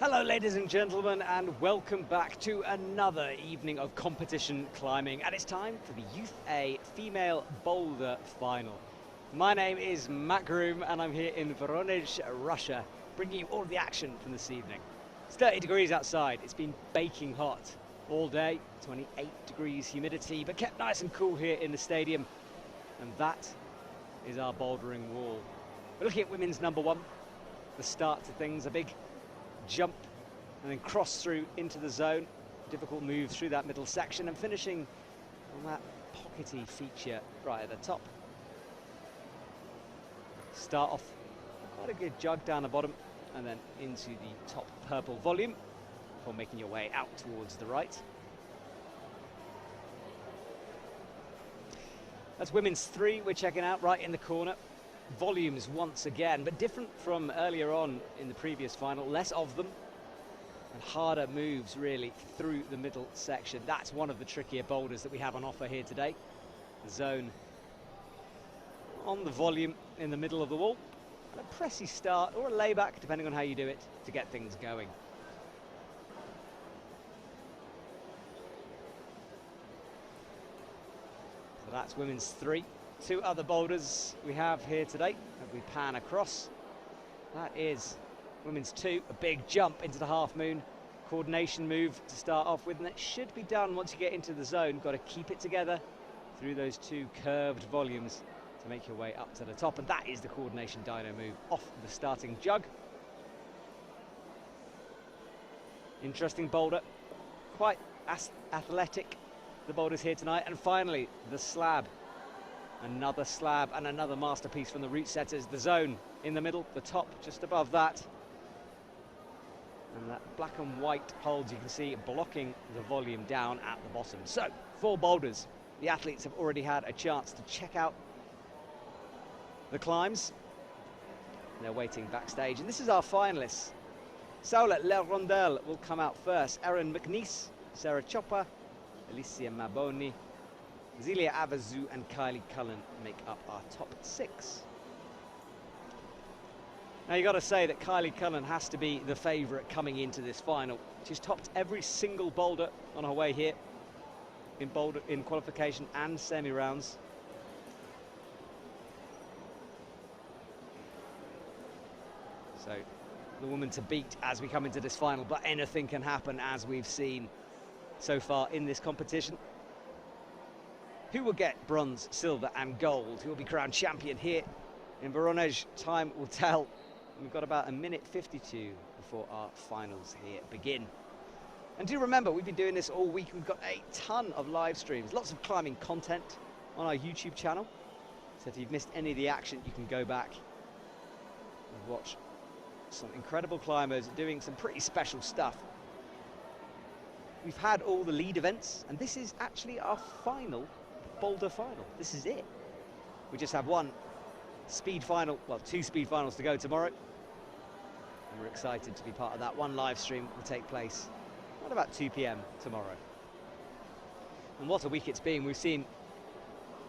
Hello ladies and gentlemen, and welcome back to another evening of competition climbing, and it's time for the Youth A Female Boulder Final. My name is Matt Groom and I'm here in Voronezh, Russia, bringing you all of the action from this evening. It's 30 degrees outside, it's been baking hot all day, 28 degrees humidity, but kept nice and cool here in the stadium, and that is our bouldering wall. We're looking at women's number one, the start to things, a big jump and then cross through into the zone, difficult move through that middle section and finishing on that pockety feature right at the top. Start off quite a good jug down the bottom and then into the top purple volume before making your way out towards the right. That's women's three we're checking out right in the corner. Volumes once again, but different from earlier on in the previous final, less of them and harder moves really through the middle section. That's one of the trickier boulders that we have on offer here today. The zone on the volume in the middle of the wall, and a pressy start or a layback depending on how you do it to get things going. So that's women's three. Two other boulders we have here today as we pan across. That is women's two, a big jump into the half moon, coordination move to start off with, and that should be done once you get into the zone. Got to keep it together through those two curved volumes to make your way up to the top, and that is the coordination dyno move off the starting jug. Interesting boulder, quite athletic, the boulders here tonight. And finally the slab. Another slab and another masterpiece from the route setters. The zone in the middle, the top just above that. And that black and white holds, you can see, blocking the volume down at the bottom. So, 4 boulders. The athletes have already had a chance to check out the climbs. They're waiting backstage. And this is our finalists. Saula Le Rondel will come out first. Erin McNeese, Sarah Chopper, Alicia Maboni, Zelia Avazu and Kylie Cullen make up our top 6. Now you got to say that Kylie Cullen has to be the favourite coming into this final. She's topped every single boulder on her way here in qualification and semi-rounds. So the woman to beat as we come into this final, but anything can happen as we've seen so far in this competition. Who will get bronze, silver and gold? Who will be crowned champion here in Voronezh? Time will tell. We've got about 1:52 before our finals here begin. And do remember, we've been doing this all week. We've got a ton of live streams, lots of climbing content on our YouTube channel. So if you've missed any of the action, you can go back and watch some incredible climbers doing some pretty special stuff. We've had all the lead events, and this is actually our final Boulder final. This is it. We just have one speed final, well, 2 speed finals to go tomorrow. And we're excited to be part of that. One live stream will take place at about 2 p.m. tomorrow. And what a week it's been. We've seen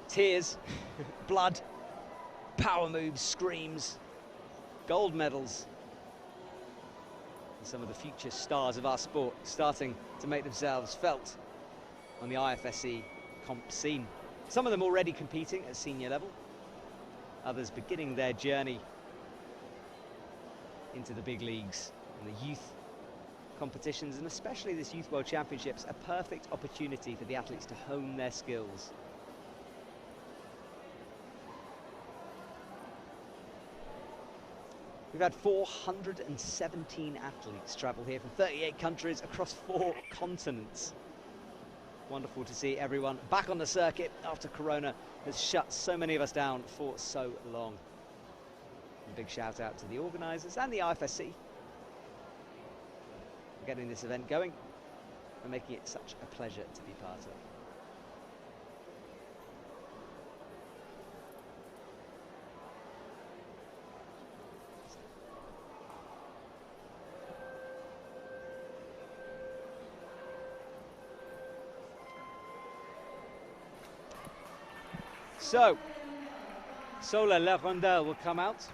tears, blood, power moves, screams, gold medals. And some of the future stars of our sport starting to make themselves felt on the IFSC comp scene. Some of them already competing at senior level, others beginning their journey into the big leagues and the youth competitions, and especially this Youth World Championships, a perfect opportunity for the athletes to hone their skills. We've had 417 athletes travel here from 38 countries across 4 continents. Wonderful to see everyone back on the circuit after Corona has shut so many of us down for so long. A big shout out to the organisers and the IFSC for getting this event going and making it such a pleasure to be part of. So, Saula Le Rondel will come out.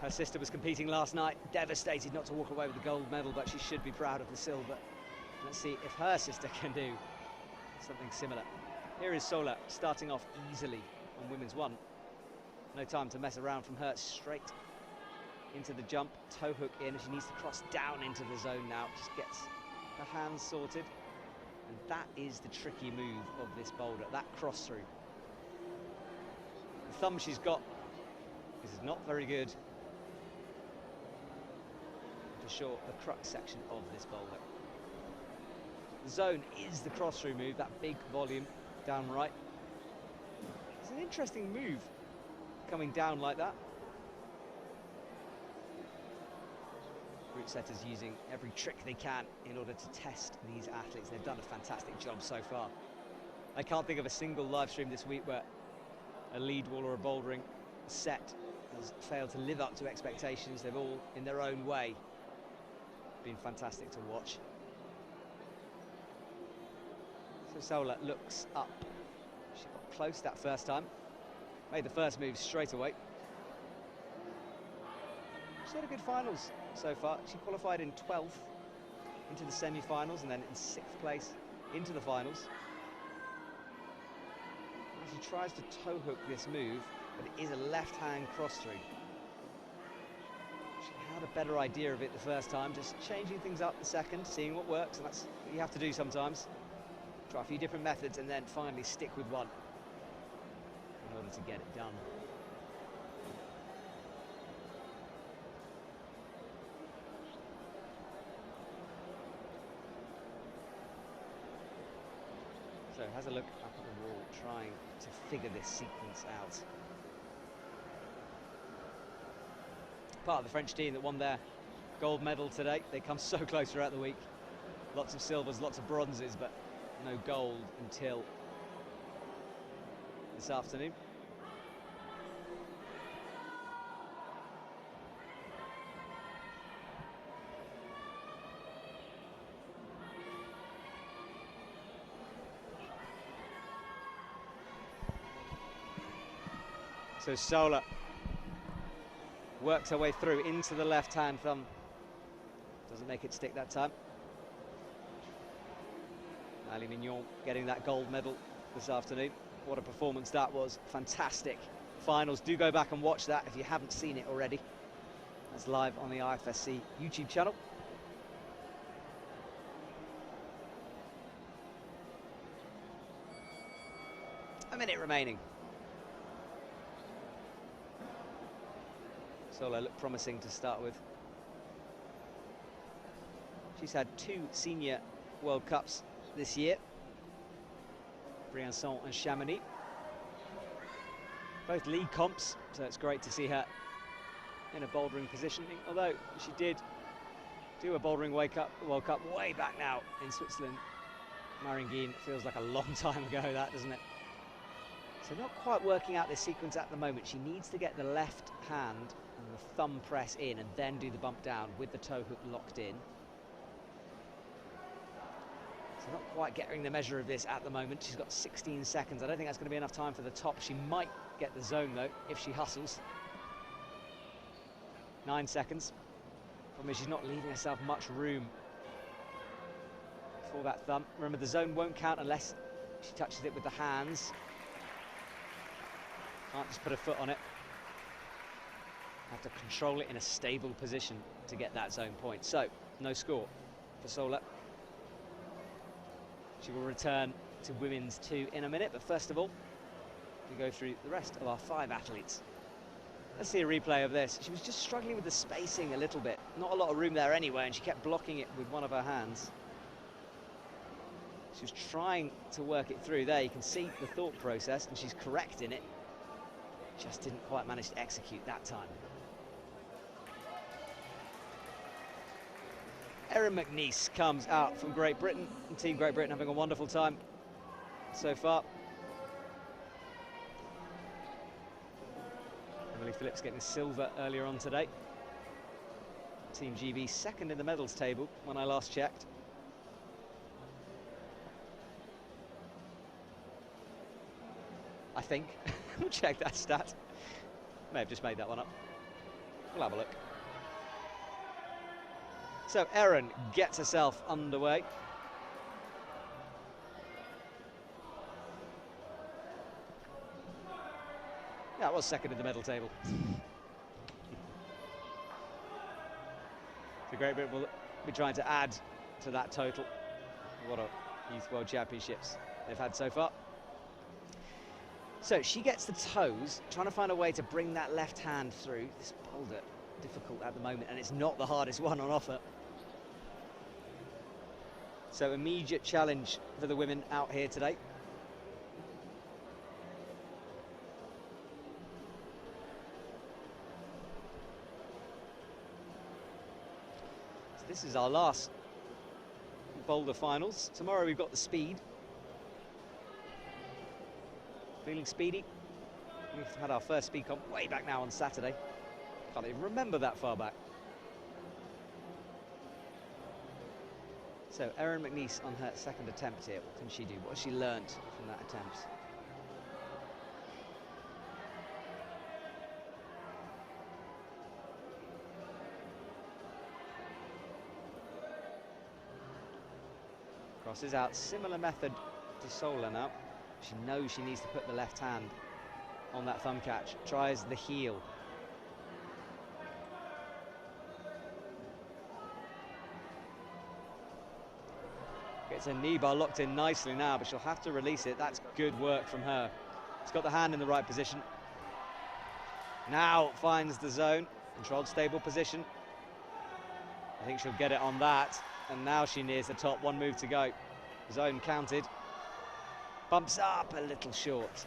Her sister was competing last night, devastated not to walk away with the gold medal, but she should be proud of the silver. Let's see if her sister can do something similar. Here is Sola starting off easily on women's one. No time to mess around from her, straight into the jump, toe hook in. She needs to cross down into the zone now, just gets her hands sorted. And that is the tricky move of this boulder, that cross through. The thumb she's got is not very good to show the crux section of this boulder. The zone is the cross through move, that big volume down right. It's an interesting move coming down like that. Route setters using every trick they can in order to test these athletes. They've done a fantastic job so far. I can't think of a single live stream this week where a lead wall or a bouldering set has failed to live up to expectations. They've all, in their own way, been fantastic to watch. So Sola looks up. She got close that first time. Made the first move straight away. She's had a good finals so far. She qualified in 12th into the semi-finals and then in 6th place into the finals. And she tries to toe hook this move, but it is a left-hand cross-through. She had a better idea of it the first time, just changing things up the second, seeing what works, and that's what you have to do sometimes. Try a few different methods and then finally stick with one in order to get it done. So has a look up at the wall, trying to figure this sequence out. Part of the French team that won their gold medal today. They come so close throughout the week. Lots of silvers, lots of bronzes, but no gold until this afternoon. So Sola works her way through into the left-hand thumb. Doesn't make it stick that time. Ali Mignon getting that gold medal this afternoon. What a performance that was. Fantastic finals. Do go back and watch that if you haven't seen it already. That's live on the IFSC YouTube channel. A minute remaining. Sola looked promising to start with. She's had 2 senior World Cups this year, Briançon and Chamonix, both league comps, so it's great to see her in a bouldering positioning, although she did do a bouldering World Cup way back now in Switzerland. Maringin, feels like a long time ago, that, doesn't it? So not quite working out this sequence at the moment. She needs to get the left hand and the thumb press in and then do the bump down with the toe hook locked in. So not quite getting the measure of this at the moment. She's got 16 seconds. I don't think that's going to be enough time for the top. She might get the zone though if she hustles. 9 seconds. Problem is she's not leaving herself much room for that thumb. Remember, the zone won't count unless she touches it with the hands. Can't just put a foot on it. Have to control it in a stable position to get that zone point. So, no score for Sola. She will return to women's 2 in a minute, but first of all, we go through the rest of our 5 athletes. Let's see a replay of this. She was just struggling with the spacing a little bit. Not a lot of room there anyway, and she kept blocking it with one of her hands. She was trying to work it through there. You can see the thought process, and she's correct in it. Just didn't quite manage to execute that time. Erin McNeice comes out from Great Britain, and Team Great Britain having a wonderful time so far. Emily Phillips getting silver earlier on today. Team GB second in the medals table when I last checked. I think. We'll check that stat. May have just made that one up. We'll have a look. So Erin gets herself underway. Yeah, it was second in the medal table. It's a great bit we'll be trying to add to that total. What a Youth World Championships they've had so far. So she gets the toes, trying to find a way to bring that left hand through. This boulder, difficult at the moment, and it's not the hardest one on offer. So immediate challenge for the women out here today. So this is our last Boulder finals. Tomorrow we've got the speed. Feeling speedy? We've had our first speed comp way back now on Saturday. Can't even remember that far back. So Erin McNeice on her second attempt here. What can she do? What has she learned from that attempt? Crosses out, similar method to Sola now. She knows she needs to put the left hand on that thumb catch. Tries the heel. Gets her knee bar locked in nicely now, but she'll have to release it. That's good work from her. She's got the hand in the right position. Now finds the zone. Controlled, stable position. I think she'll get it on that. And now she nears the top. One move to go. Zone counted. Bumps up a little short.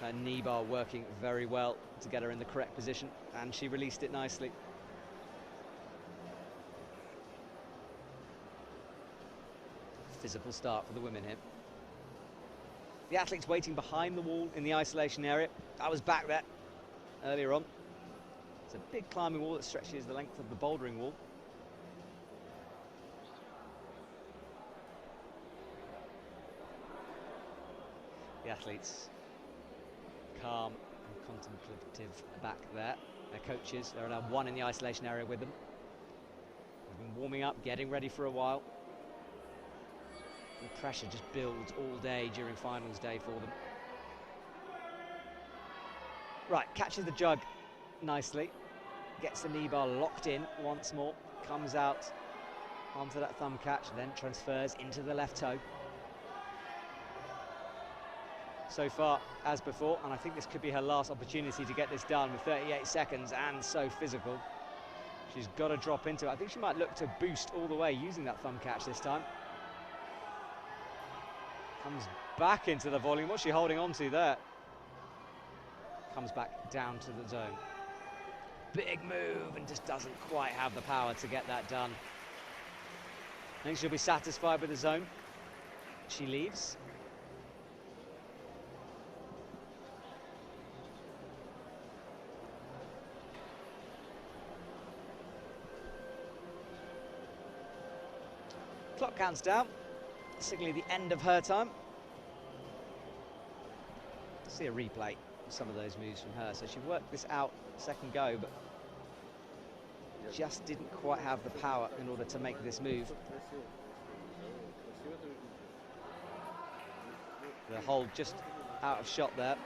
Her knee bar working very well to get her in the correct position. And she released it nicely. Physical start for the women here. The athletes waiting behind the wall in the isolation area. I was back there earlier on. It's a big climbing wall that stretches the length of the bouldering wall. The athletes calm and contemplative back there. Their coaches, there are now one in the isolation area with them. They've been warming up, getting ready for a while. The pressure just builds all day during finals day for them. Right, catches the jug nicely. Gets the knee bar locked in once more. Comes out onto that thumb catch, then transfers into the left toe. So far, as before, and I think this could be her last opportunity to get this done with 38 seconds and so physical. She's got to drop into it. I think she might look to boost all the way using that thumb catch this time. Comes back into the volume. What's she holding on to there? Comes back down to the zone. Big move and just doesn't quite have the power to get that done. I think she'll be satisfied with the zone. She leaves. Clock counts down, signaling the end of her time. See a replay of some of those moves from her. So she worked this out second go, but just didn't quite have the power in order to make this move. The hold just out of shot there.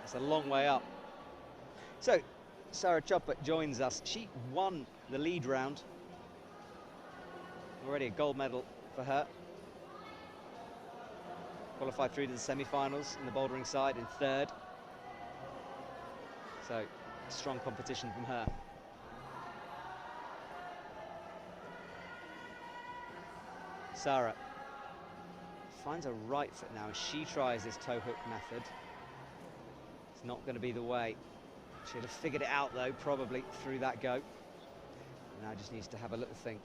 It's a long way up. So Sarah Chopper joins us. She won the lead round. Already a gold medal for her. Qualified through to the semi-finals in the bouldering side in third. So strong competition from her. Sarah finds a right foot now as she tries this toe hook method. It's not going to be the way. She'd have figured it out though, probably through that go. Now just needs to have a little think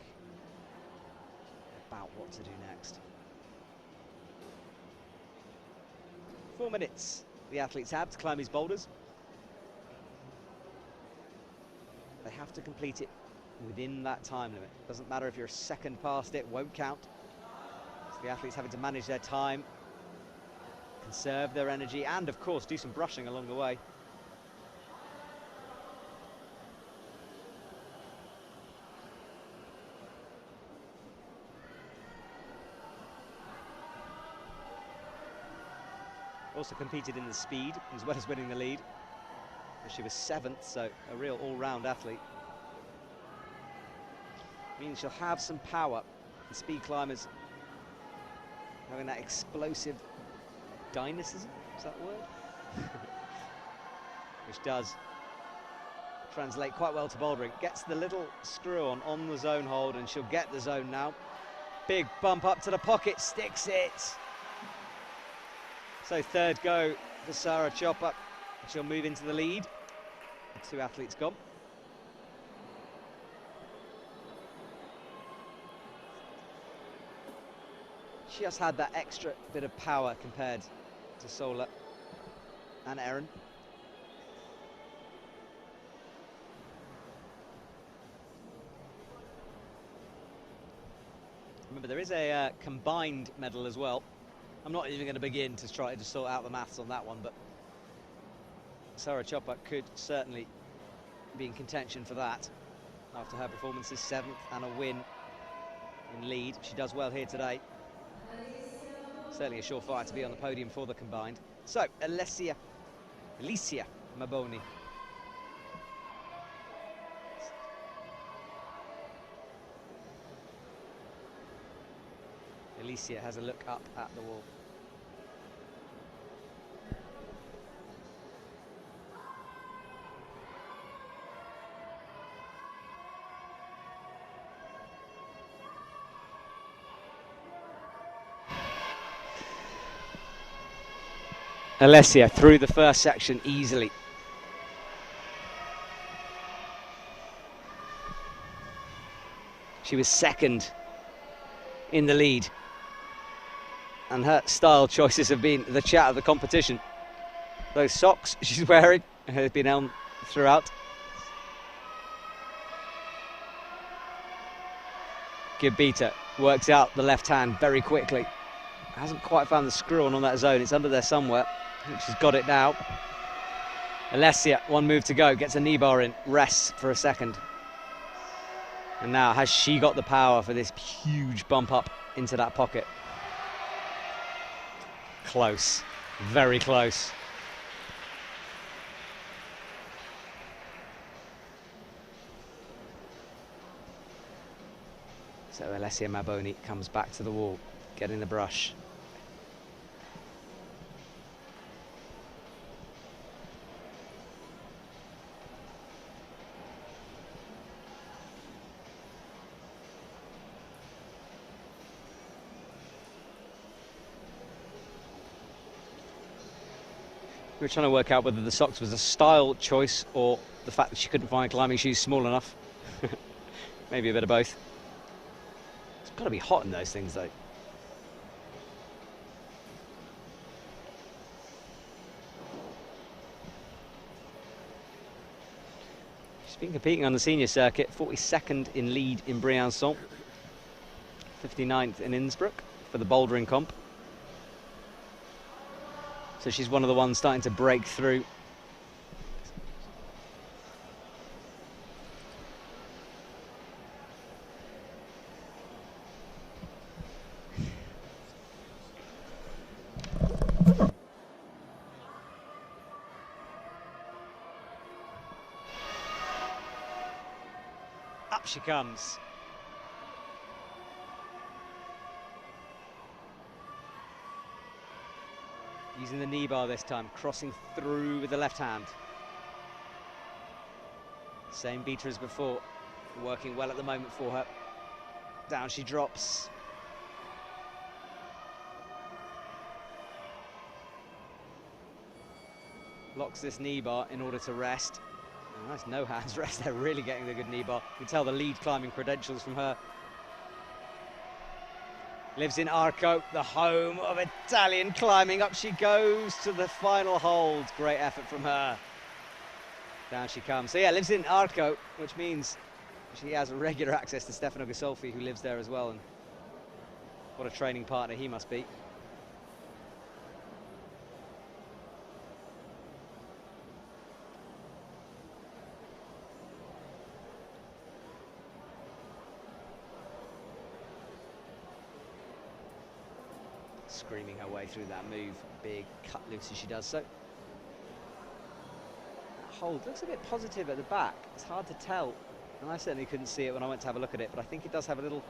about what to do next. 4 minutes the athletes have to climb these boulders. They have to complete it within that time limit. Doesn't matter if you're a second past it, won't count. So the athletes having to manage their time, conserve their energy, and of course do some brushing along the way. also competed in the speed as well as winning the lead. She was 7th, so a real all-round athlete. Means she'll have some power. The speed climbers having that explosive dynamism, is that the word? Which does translate quite well to bouldering. Gets the little screw on the zone hold, and she'll get the zone now. Big bump up to the pocket, sticks it. So third go for Sarah Chopper. She'll move into the lead. 2 athletes gone. She just had that extra bit of power compared to Sola and Erin. Remember, there is a combined medal as well. I'm not even going to begin to try to sort out the maths on that one, but Sarah Chopper could certainly be in contention for that after her performances, 7th and a win in lead. She does well here today. Certainly a surefire to be on the podium for the combined. So, Alicia Maboni. Alicia has a look up at the wall. Alessia through the first section easily. She was 2nd in the lead, and her style choices have been the chat of the competition. Those socks she's wearing have been on throughout. Gibita works out the left hand very quickly. Hasn't quite found the screw on that zone. It's under there somewhere. I think she's got it now. Alessia, 1 move to go, gets a knee bar in, rests for a second. And now, has she got the power for this huge bump up into that pocket? Close, very close. So Alessia Maboni comes back to the wall, getting the brush. We were trying to work out whether the socks was a style choice or the fact that she couldn't find climbing shoes small enough. Maybe a bit of both. It's got to be hot in those things, though. She's been competing on the senior circuit, 42nd in lead in Briançon, 59th in Innsbruck for the bouldering comp. So she's one of the ones starting to break through. Up she comes. Using the knee bar this time, crossing through with the left hand. Same beater as before, working well at the moment for her. Down she drops. Locks this knee bar in order to rest. Oh, nice no hands rest there, really getting the good knee bar. You can tell the lead climbing credentials from her. Lives in Arco, the home of Italian climbing. Up she goes to the final hold. Great effort from her. Down she comes. So yeah, lives in Arco, which means she has regular access to Stefano Ghisolfi, who lives there as well. And what a training partner he must be. screaming her way through that move. Big cut loose as she does so. That hold looks a bit positive at the back. It's hard to tell, and I certainly couldn't see it when I went to have a look at it, but I think it does have a little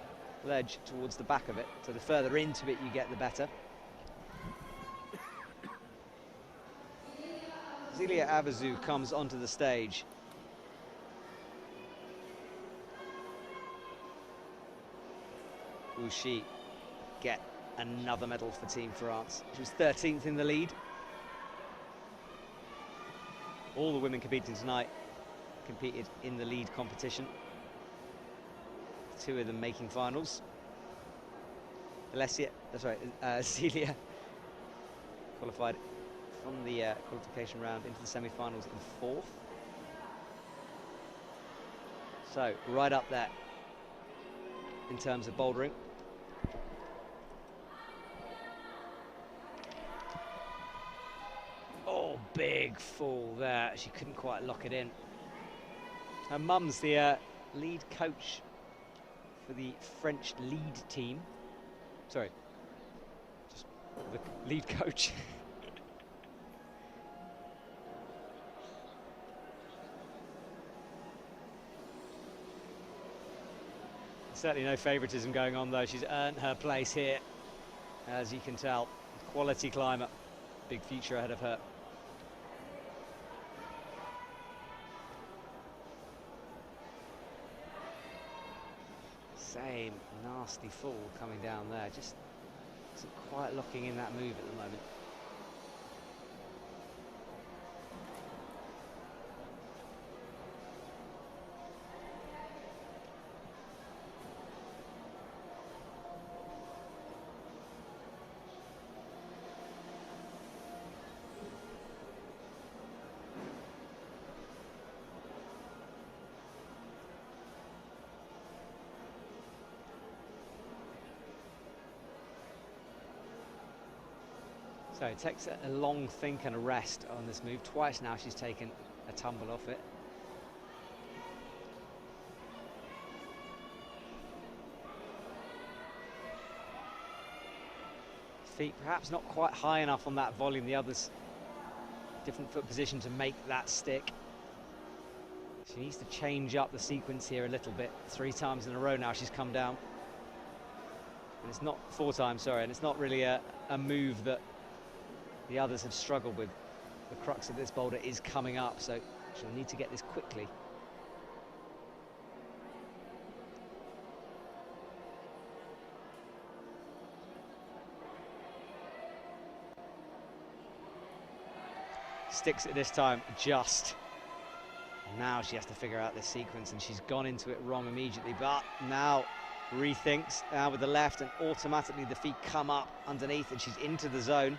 ledge towards the back of it, so the further into it you get, the better. Zelia Avezou comes onto the stage. Will she get another medal for Team France? She was 13th in the lead. All the women competing tonight competed in the lead competition. 2 of them making finals. Zelia qualified from the qualification round into the semi-finals in 4th. So right up there in terms of bouldering. Oh, big fall there. She couldn't quite lock it in. Her mum's the lead coach for the French lead team. Sorry, just the lead coach. Certainly no favouritism going on though. She's earned her place here, as you can tell. Quality climber, big future ahead of her. Same nasty fall coming down there. Just isn't quite locking in that move at the moment. So it takes a long think and a rest on this move. Twice now she's taken a tumble off it. Feet perhaps not quite high enough on that volume. The others, different foot position to make that stick. She needs to change up the sequence here a little bit. 3 times in a row now she's come down. And it's not 4 times, sorry, and it's not really a move that the others have struggled with. The crux of this boulder is coming up, so she'll need to get this quickly. Sticks it this time, just. Now she has to figure out this sequence, and she's gone into it wrong immediately, but now rethinks now with the left, and automatically the feet come up underneath, and she's into the zone.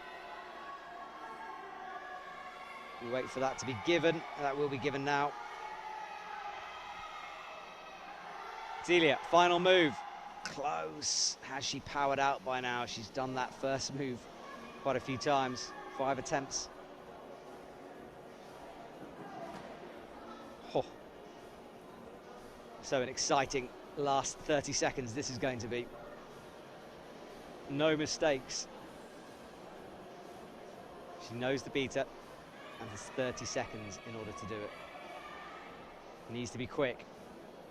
We wait for that to be given. That will be given now. Zelia, final move. Close. Has she powered out by now? She's done that first move quite a few times. 5 attempts. Oh. So an exciting last 30 seconds this is going to be. No mistakes. She knows the beater. And there's 30 seconds in order to do it. Needs to be quick,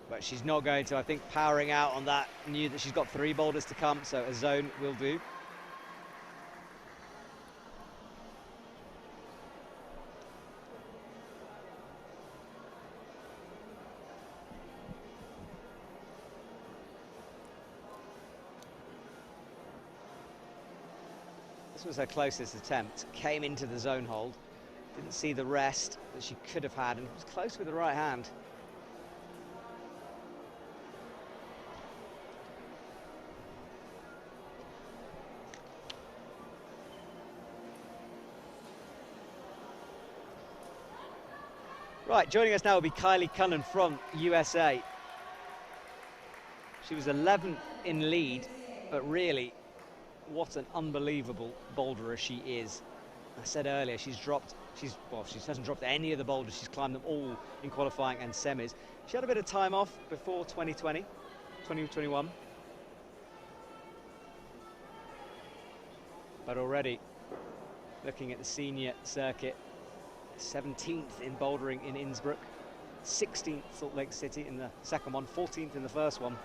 but she's not going to. I think powering out on that, knew that she's got 3 boulders to come, so a zone will do. This was her closest attempt. Came into the zone hold. Didn't see the rest that she could have had, and was close with the right hand. Right, joining us now will be Kylie Cunnan from USA. She was 11th in lead, but really, what an unbelievable boulderer she is. I said earlier, she hasn't dropped any of the boulders. She's climbed them all in qualifying and semis. She had a bit of time off before 2021. But already, looking at the senior circuit, 17th in bouldering in Innsbruck, 16th Salt Lake City in the second one, 14th in the first one.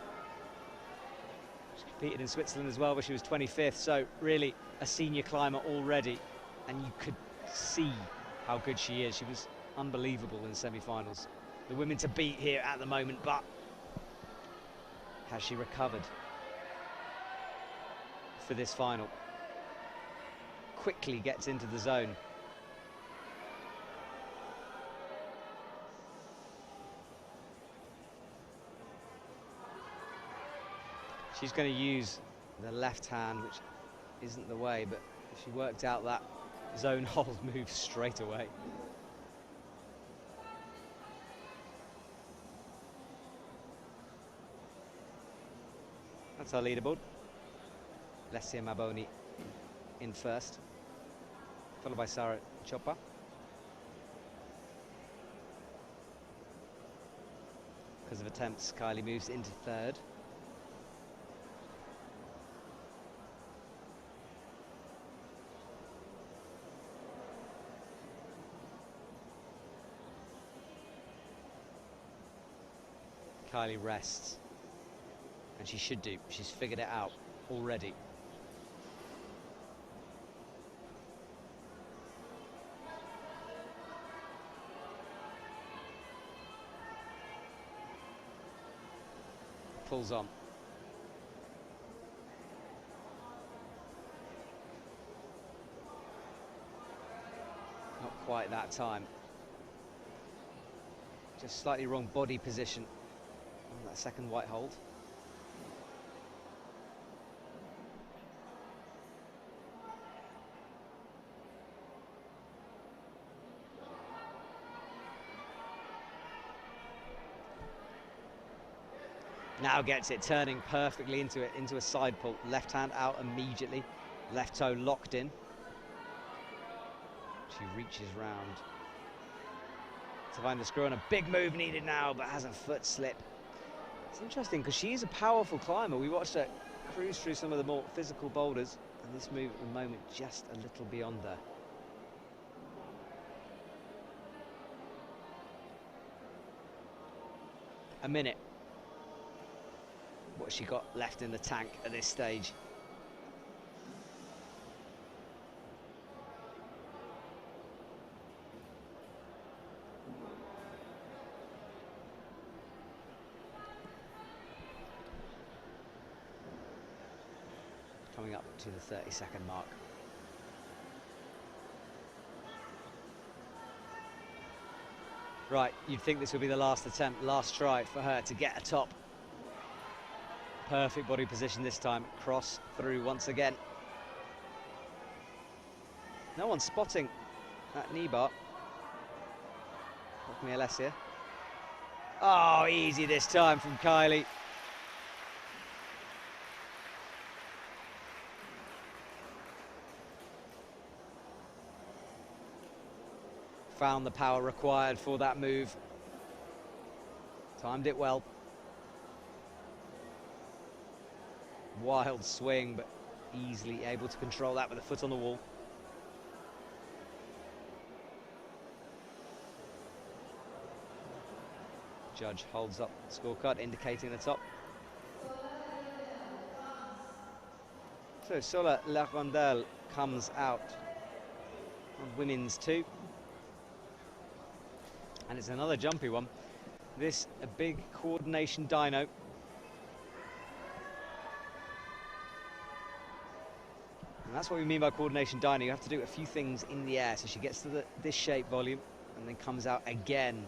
She competed in Switzerland as well, but she was 25th, so really a senior climber already, and you could see how good she is. She was unbelievable in the semi-finals. The women to beat here at the moment, but has she recovered for this final? Quickly gets into the zone. She's going to use the left hand, which isn't the way, but she worked out that zone hold move straight away. That's our leaderboard. Alessia Maboni in first, followed by Sarah Choppa. Because of attempts, Kylie moves into third. Kylie rests, and she should do. She's figured it out already. Pulls on. Not quite that time. Just slightly wrong body position on that second white hold. Now gets it turning perfectly into a side pull. Left hand out immediately. Left toe locked in. She reaches round to find the screw, and a big move needed now, but has a foot slip. It's interesting because she is a powerful climber. We watched her cruise through some of the more physical boulders, and this move at the moment just a little beyond her. A minute. What has she got left in the tank at this stage? Coming up to the 30-second mark. Right, you'd think this would be the last attempt, last try for her to get a top. Perfect body position this time. Cross through once again. No one's spotting that knee bar. Look me, Alessia. Oh, easy this time from Kylie. Found the power required for that move. Timed it well. Wild swing, but easily able to control that with a foot on the wall. Judge holds up the scorecard, indicating the top. So Sola La Rondelle comes out on women's 2. And it's another jumpy one. This a big coordination dyno. And that's what we mean by coordination dyno. You have to do a few things in the air. So she gets to this shape volume and then comes out again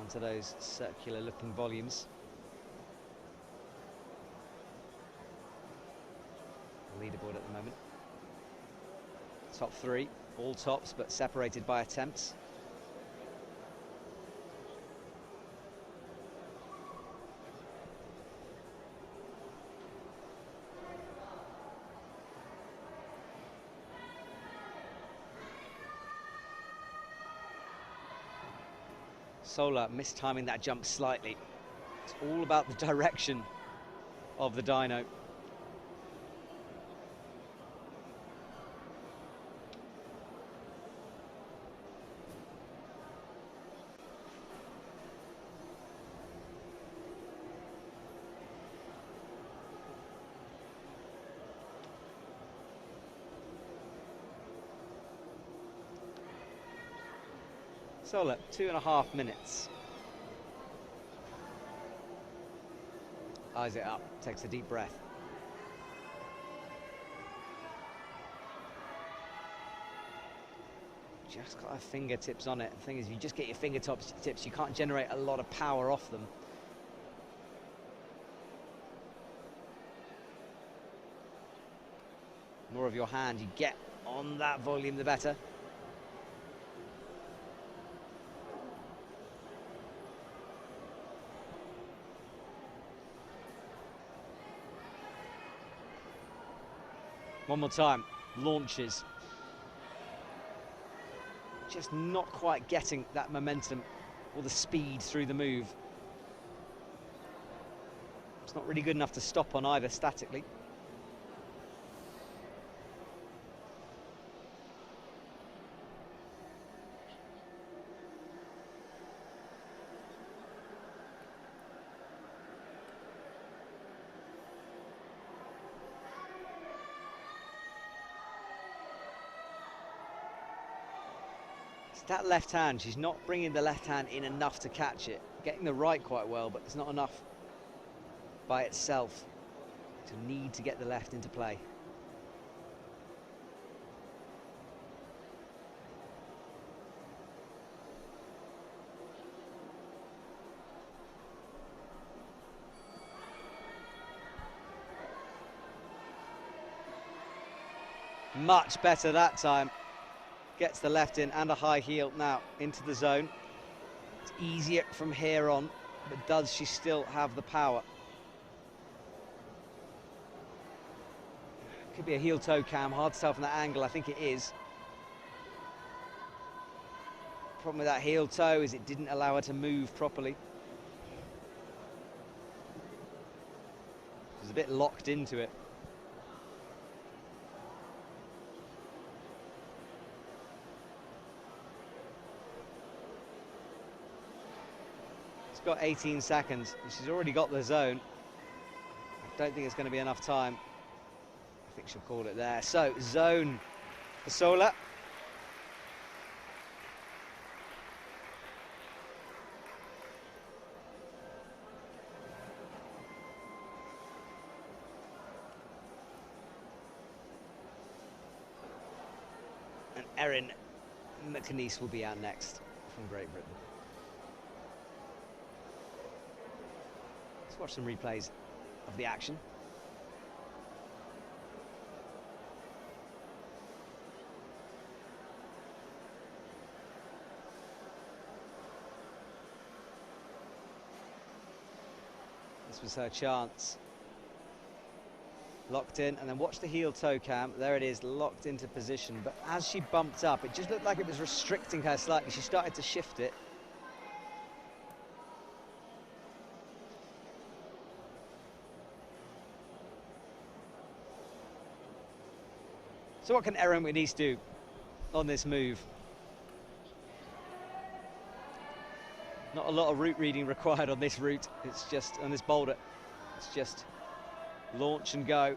onto those circular looking volumes. Leaderboard at the moment. Top 3, all tops, but separated by attempts. Sola mistiming that jump slightly. It's all about the direction of the dyno. Sola, 2.5 minutes. Eyes it up, takes a deep breath. Just got her fingertips on it. The thing is, if you just get your fingertips, you can't generate a lot of power off them. The more of your hand you get on that volume, the better. One more time, launches. Just not quite getting that momentum or the speed through the move. It's not really good enough to stop on either statically. That left hand, she's not bringing the left hand in enough to catch it. Getting the right quite well, but it's not enough by itself to need to get the left into play. Much better that time. Gets the left in and a high heel now into the zone. It's easier from here on, but does she still have the power? Could be a heel toe cam, hard to tell from that angle. I think it is. Problem with that heel toe is it didn't allow her to move properly. She was a bit locked into it. Got 18 seconds. She's already got the zone. I don't think it's going to be enough time. I think she'll call it there. So, zone for Sola. And Erin McAneese will be out next from Great Britain. Watch some replays of the action. This was her chance. Locked in, and then watch the heel toe cam. There it is, locked into position. But as she bumped up, it just looked like it was restricting her slightly. She started to shift it. So what can Erin McAneese do on this move? Not a lot of route reading required on this route. It's just, on this boulder, it's just launch and go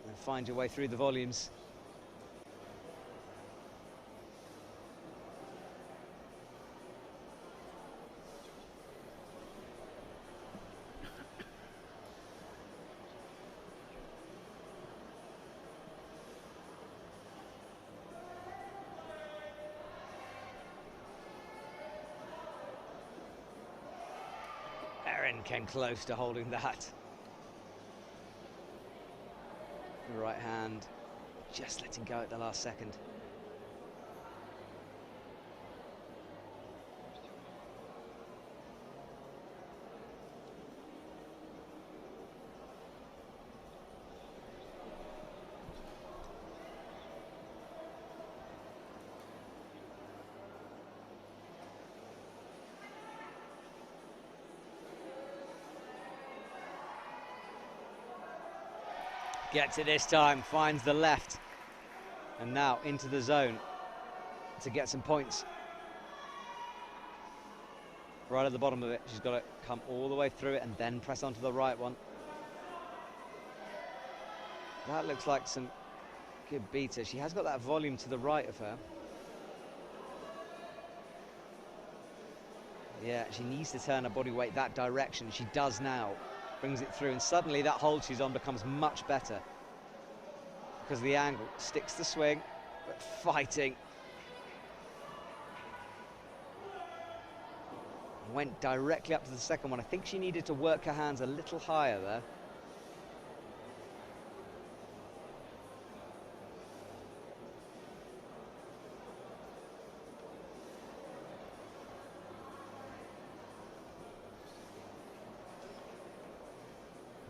and find your way through the volumes. Erin came close to holding that. The right hand, just letting go at the last second. Gets it this time, finds the left, and now into the zone to get some points. Right at the bottom of it, she's got to come all the way through it and then press onto the right one. That looks like some good beater. She has got that volume to the right of her. Yeah, she needs to turn her body weight that direction. She does now. Brings it through, and suddenly that hold she's on becomes much better because of the angle. Sticks the swing, but fighting. Went directly up to the second one. I think she needed to work her hands a little higher there.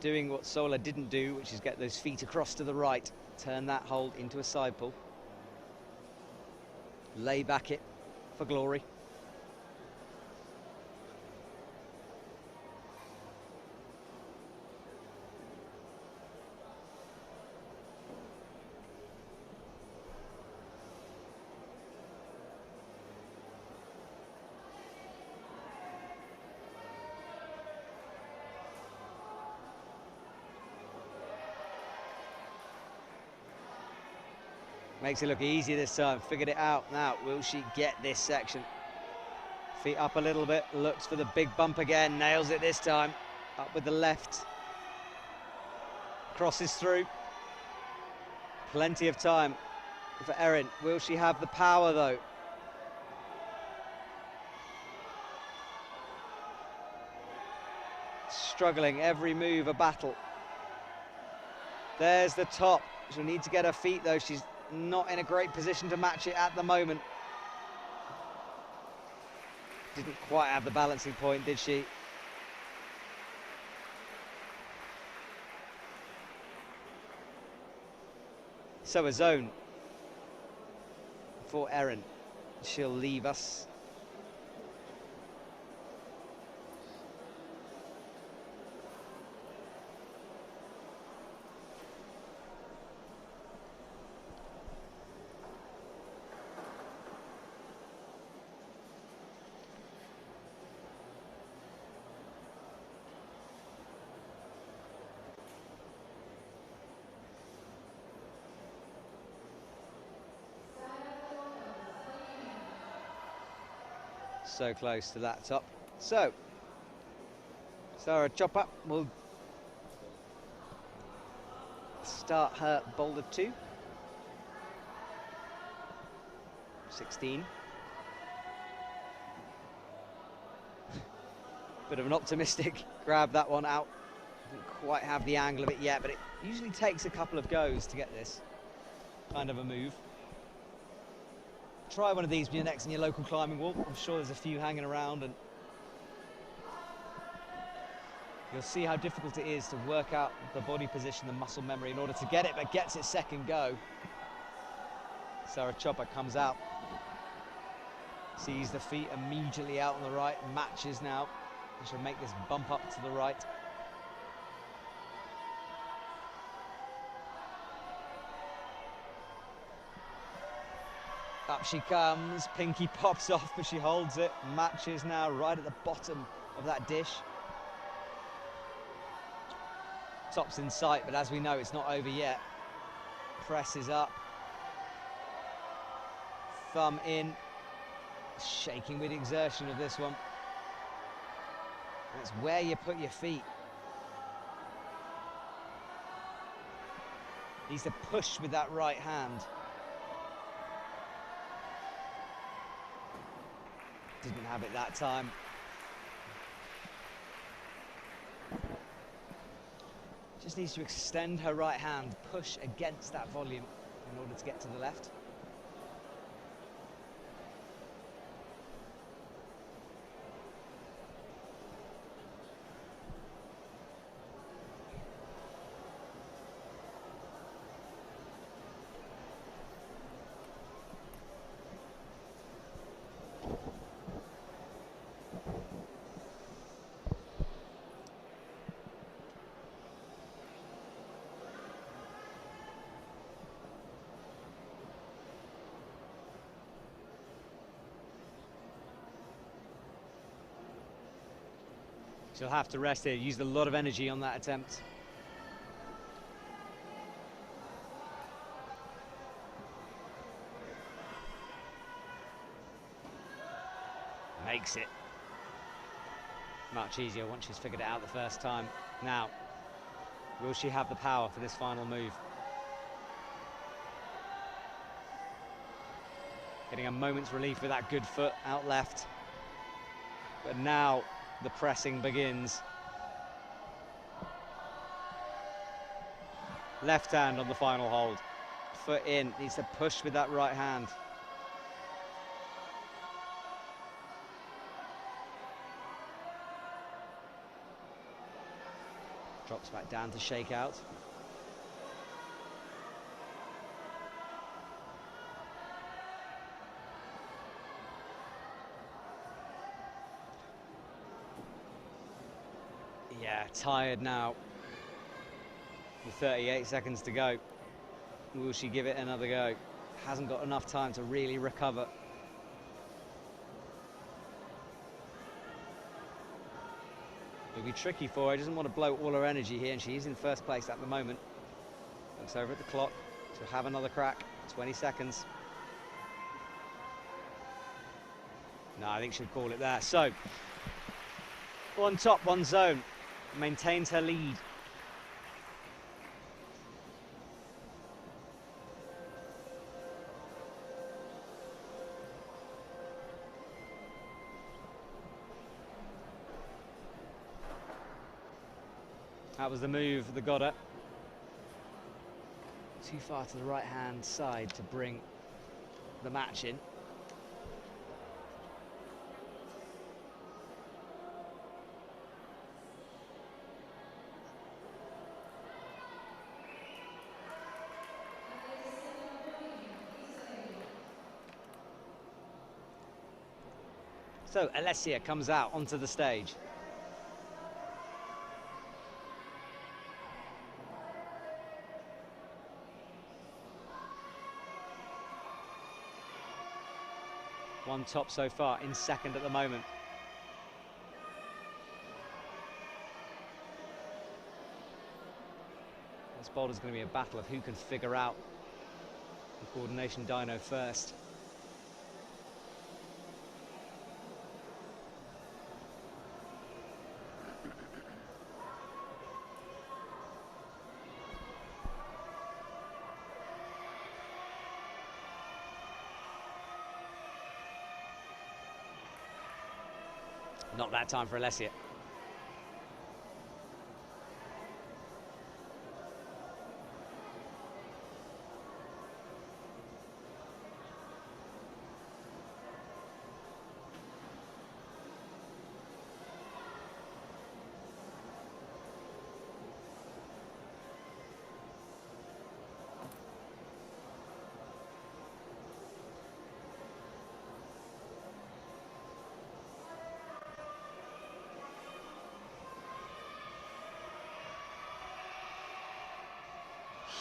Doing what Sola didn't do, which is get those feet across to the right, turn that hold into a side pull, lay back it for glory. Makes it look easy this time, figured it out. Now, will she get this section? Feet up a little bit, looks for the big bump again, nails it this time. Up with the left. Crosses through. Plenty of time for Erin. Will she have the power though? Struggling, every move a battle. There's the top. She'll need to get her feet though. She's not in a great position to match it at the moment. Didn't quite have the balancing point, did she? So a zone for Erin. She'll leave us. So close to that top. So Sarah Chopper will start her Boulder 2. 16. Bit of an optimistic grab, that one out. Didn't quite have the angle of it yet, but it usually takes a couple of goes to get this kind of a move. Try one of these when you're next in your local climbing wall. I'm sure there's a few hanging around, and you'll see how difficult it is to work out the body position, the muscle memory in order to get it, but gets it second go. Sarah Chopper comes out, sees the feet immediately out on the right, matches now. She'll make this bump up to the right. Up she comes, pinky pops off, but she holds it. Matches now right at the bottom of that dish. Top's in sight, but as we know, it's not over yet. Presses up. Thumb in. Shaking with exertion of this one. And it's where you put your feet. Needs to push with that right hand. Didn't have it that time. Just needs to extend her right hand, push against that volume in order to get to the left. She'll have to rest here, used a lot of energy on that attempt. Makes it. Much easier once she's figured it out the first time. Now, will she have the power for this final move? Getting a moment's relief with that good foot out left. But now the pressing begins. Left hand on the final hold. Foot in, needs to push with that right hand. Drops back down to shake out. Yeah, tired now. With 38 seconds to go. Will she give it another go? Hasn't got enough time to really recover. It'll be tricky for her. She doesn't want to blow all her energy here, and she's in first place at the moment. Looks over at the clock. She'll have another crack. 20 seconds. No, I think she'll call it there. So, one top, one zone. Maintains her lead. That was the move that got her. Too far to the right-hand side to bring the match in. So Alessia comes out onto the stage. One top so far, in second at the moment. This boulder's going to be a battle of who can figure out the coordination dyno first. Not that time for Alessia.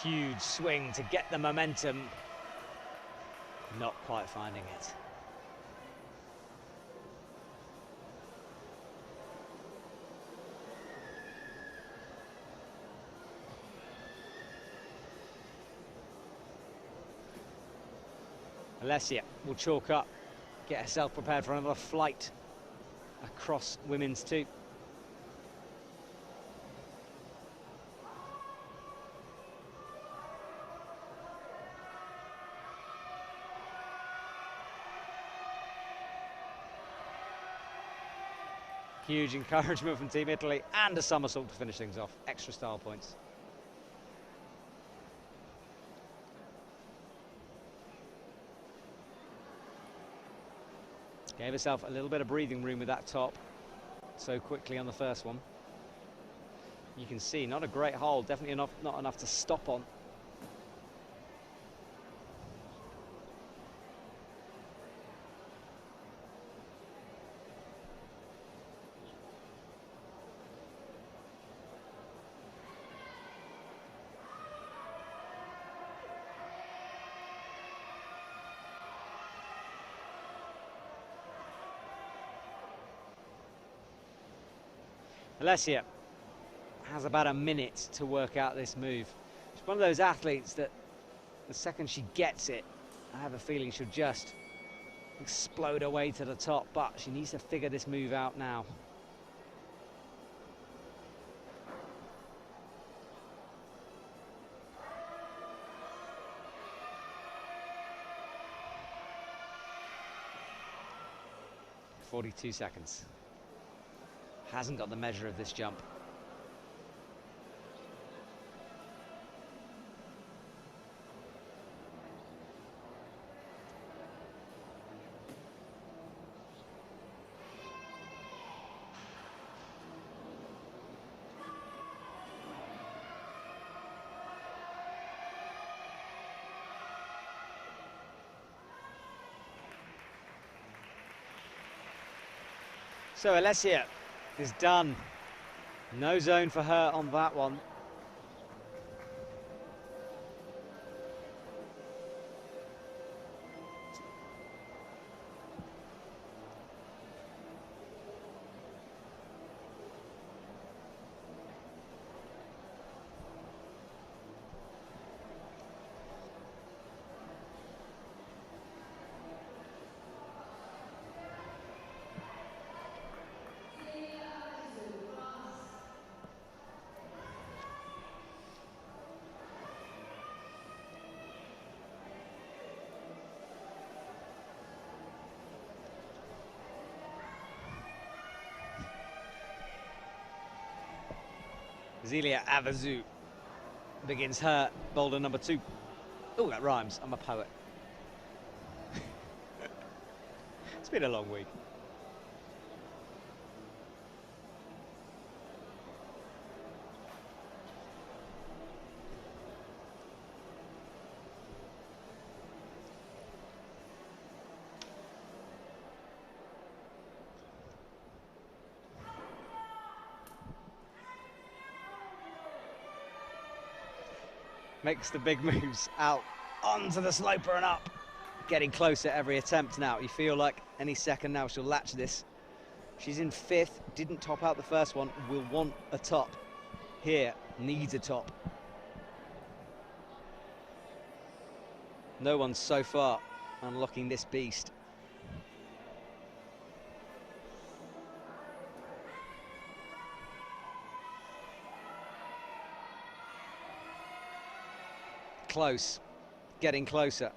Huge swing to get the momentum. Not quite finding it. Alessia will chalk up, get herself prepared for another flight across women's two. Huge encouragement from Team Italy, and a somersault to finish things off. Extra style points. Gave herself a little bit of breathing room with that top so quickly on the first one. You can see, not a great hold, definitely not enough to stop on. Alessia has about a minute to work out this move. She's one of those athletes that the second she gets it, I have a feeling she'll just explode away to the top, but she needs to figure this move out now. 42 seconds. Hasn't got the measure of this jump. So Alessia is done. No zone for her on that one. Zelia Avazu begins her Boulder number 2. Oh, that rhymes. I'm a poet. It's been a long week. Makes the big moves out onto the sloper and up. Getting closer every attempt now. You feel like any second now she'll latch this. She's in 5th, didn't top out the first one, will want a top here, needs a top. No one's so far unlocking this beast. Close, getting closer.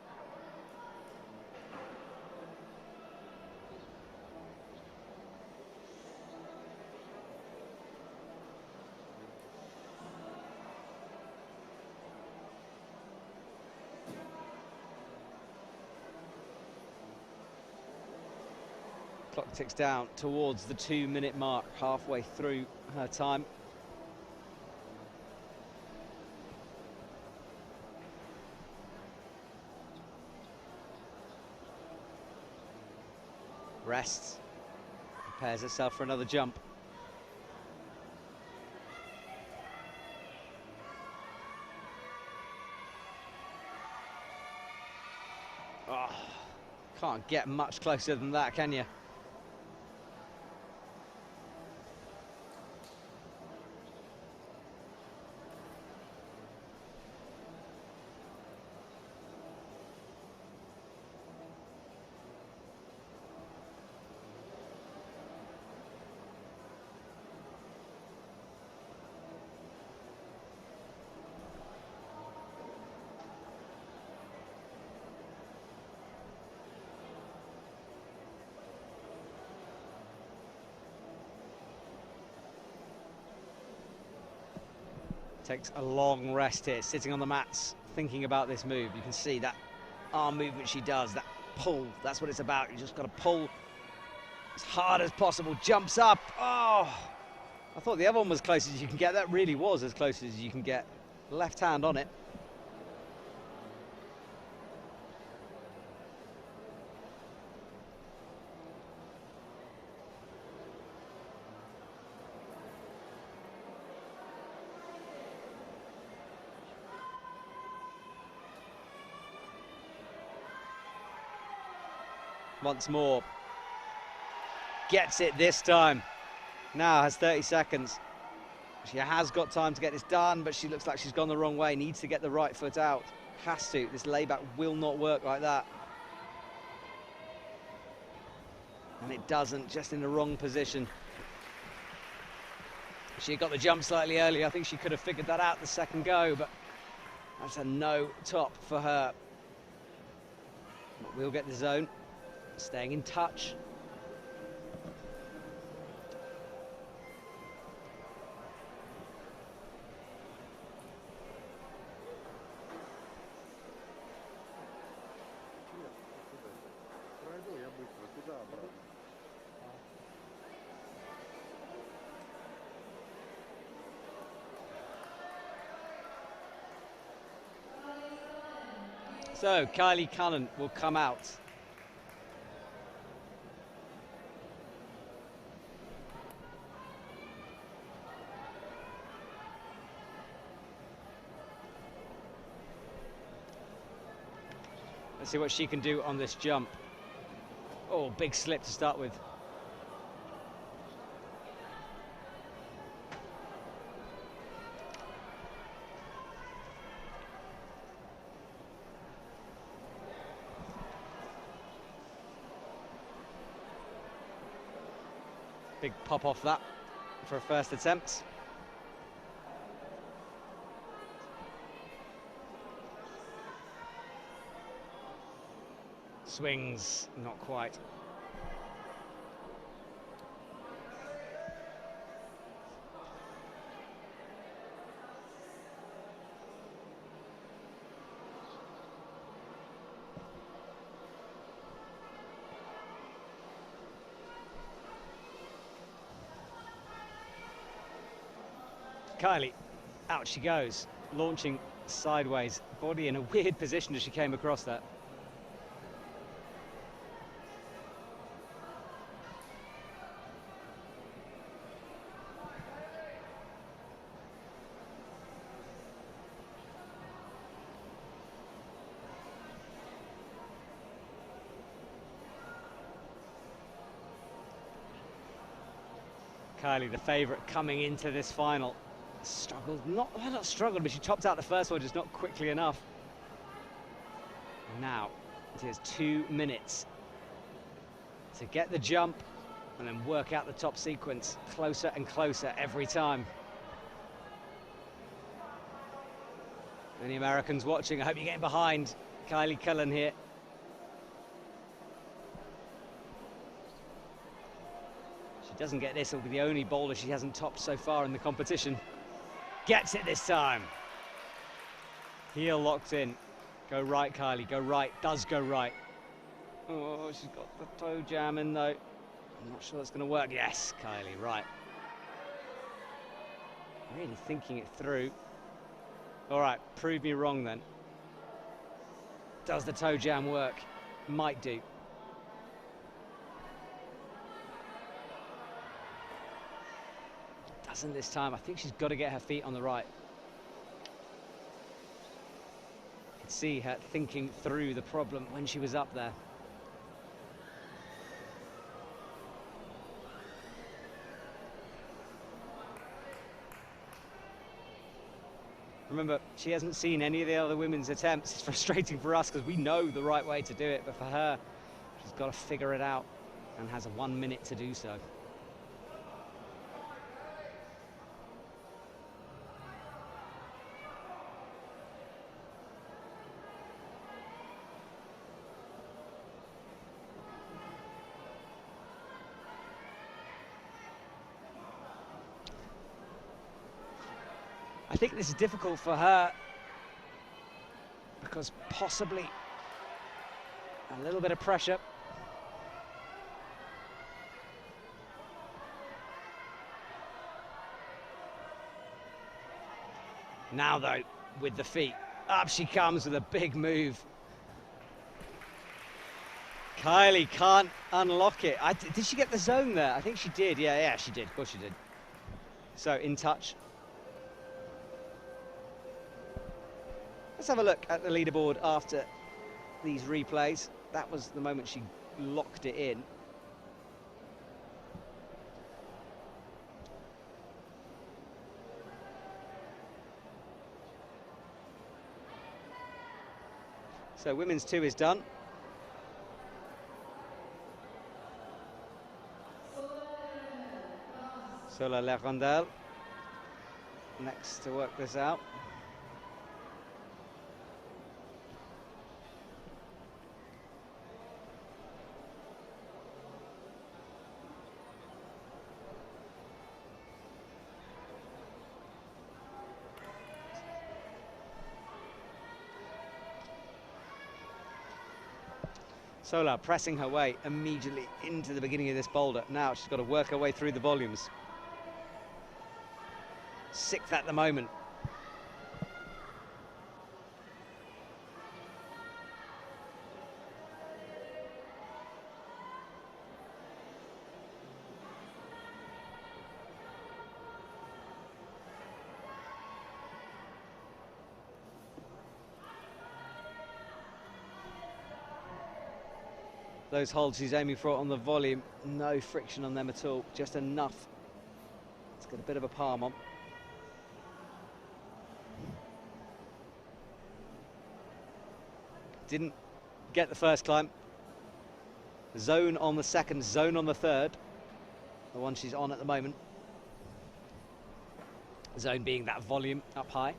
Clock ticks down towards the 2-minute mark, halfway through her time. Rests, prepares herself for another jump. Oh, can't get much closer than that, can you? Takes a long rest here, sitting on the mats, thinking about this move. You can see that arm movement she does, that pull, that's what it's about. You just got to pull as hard as possible, jumps up. Oh, I thought the other one was close as you can get. That really was as close as you can get. Left hand on it. Once more, gets it this time. Now has 30 seconds. She has got time to get this done, but she looks like she's gone the wrong way. Needs to get the right foot out. Has to. This layback will not work like that. And it doesn't, just in the wrong position. She got the jump slightly early. I think she could have figured that out the second go, but that's a no top for her. But we'll get the zone. Staying in touch. So Kylie Cullen will come out. Let's see what she can do on this jump. Oh, big slip to start with. Big pop off that for a first attempt. Swings, not quite. Kylie, out she goes, launching sideways, body in a weird position as she came across that. Kylie, the favourite, coming into this final. Struggled, not struggled, but she topped out the first one, just not quickly enough. And now it is 2 minutes to get the jump and then work out the top sequence. Closer and closer every time. Any Americans watching, I hope you're getting behind Kylie Cullen here. If she doesn't get this, it'll be the only boulder she hasn't topped so far in the competition. Gets it this time. Heel locked in. Go right, Kylie, go right. Does go right. Oh, she's got the toe jam in though. I'm not sure that's going to work. Yes, Kylie, right. Really thinking it through. All right, prove me wrong then. Does the toe jam work? Might do. Doesn't this time. I think she's got to get her feet on the right. You could see her thinking through the problem when she was up there. Remember, she hasn't seen any of the other women's attempts. It's frustrating for us because we know the right way to do it, but for her, she's got to figure it out and has 1 minute to do so. I think this is difficult for her because possibly a little bit of pressure. Now though, with the feet, up she comes with a big move. Kylie can't unlock it. Did she get the zone there? I think she did. Yeah, she did. Of course she did. So in touch. Let's have a look at the leaderboard after these replays. That was the moment she locked it in. So women's 2 is done. Sola La Rondelle next to work this out. Sola pressing her way immediately into the beginning of this boulder. Now she's got to work her way through the volumes. 6th at the moment. Those holds she's aiming for on the volume, no friction on them at all, just enough to get a bit of a palm on. Didn't get the first climb. Zone on the second, zone on the third, the one she's on at the moment. Zone being that volume up high.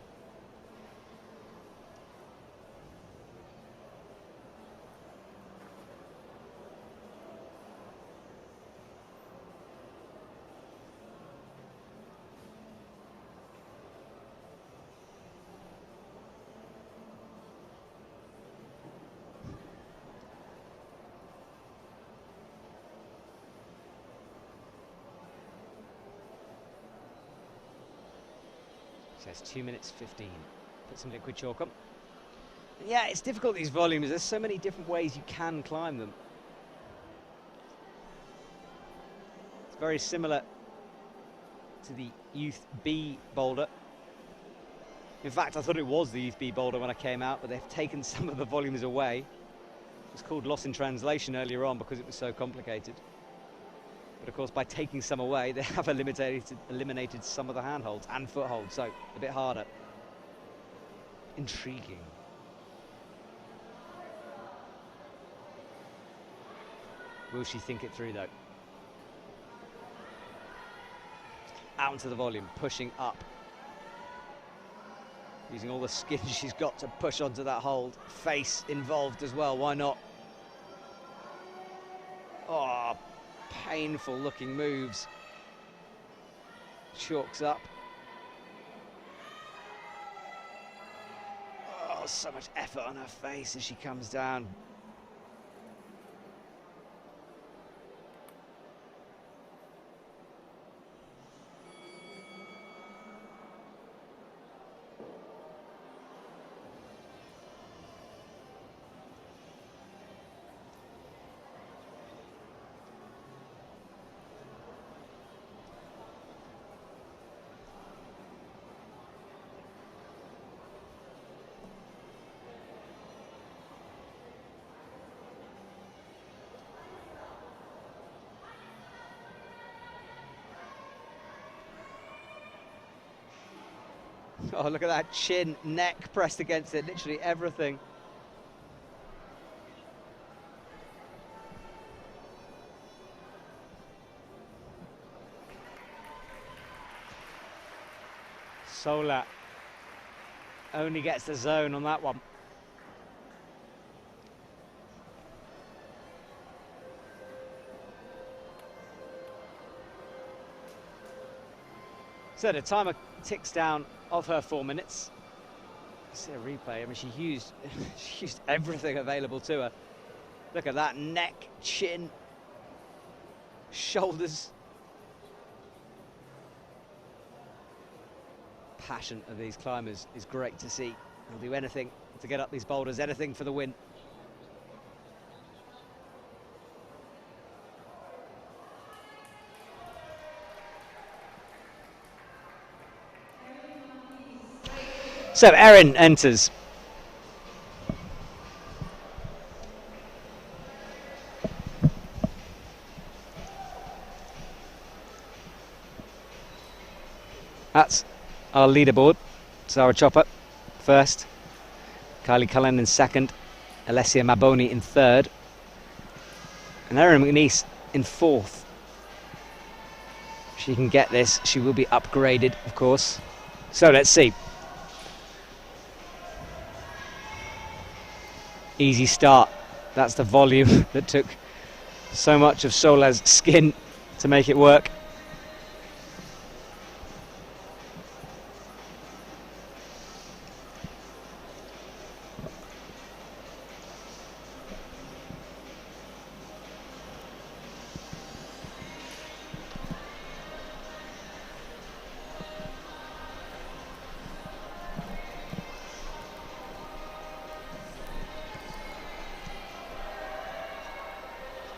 Says 2 minutes 15. Put some liquid chalk on. Yeah, it's difficult, these volumes. There's so many different ways you can climb them. It's very similar to the Youth B boulder. In fact, I thought it was the Youth B boulder when I came out, but they've taken some of the volumes away. It was called loss in translation earlier on because it was so complicated. But of course, by taking some away, they have eliminated some of the handholds and footholds, so a bit harder. Intriguing. Will she think it through, though? Out into the volume, pushing up. Using all the skin she's got to push onto that hold. Face involved as well, why not? Oh, painful looking moves. Chalks up. Oh, so much effort on her face as she comes down. Oh, look at that chin, neck pressed against it, literally everything. Sola only gets the zone on that one. So the timer ticks down of her 4 minutes. See a replay. I mean, she used everything available to her. Look at that neck, chin, shoulders. Passion of these climbers is great to see. They'll do anything to get up these boulders, anything for the win. So Erin enters. That's our leaderboard. Sarah Chopper first, Kylie Cullen in second, Alessia Maboni in third, and Erin McNeese in fourth. If she can get this, she will be upgraded, of course. So let's see. Easy start. That's the volume that took so much of Sola's skin to make it work.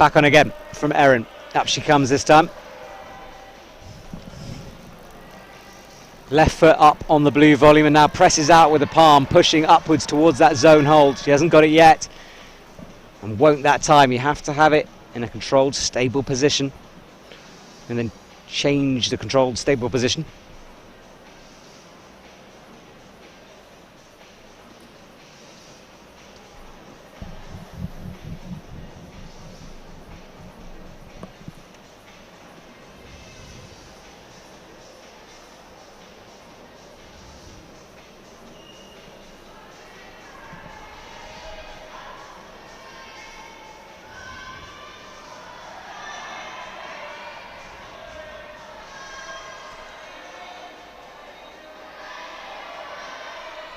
Back on again from Erin. Up she comes this time. Left foot up on the blue volume and now presses out with the palm, pushing upwards towards that zone hold. She hasn't got it yet and won't that time. You have to have it in a controlled, stable position and then change the controlled, stable position.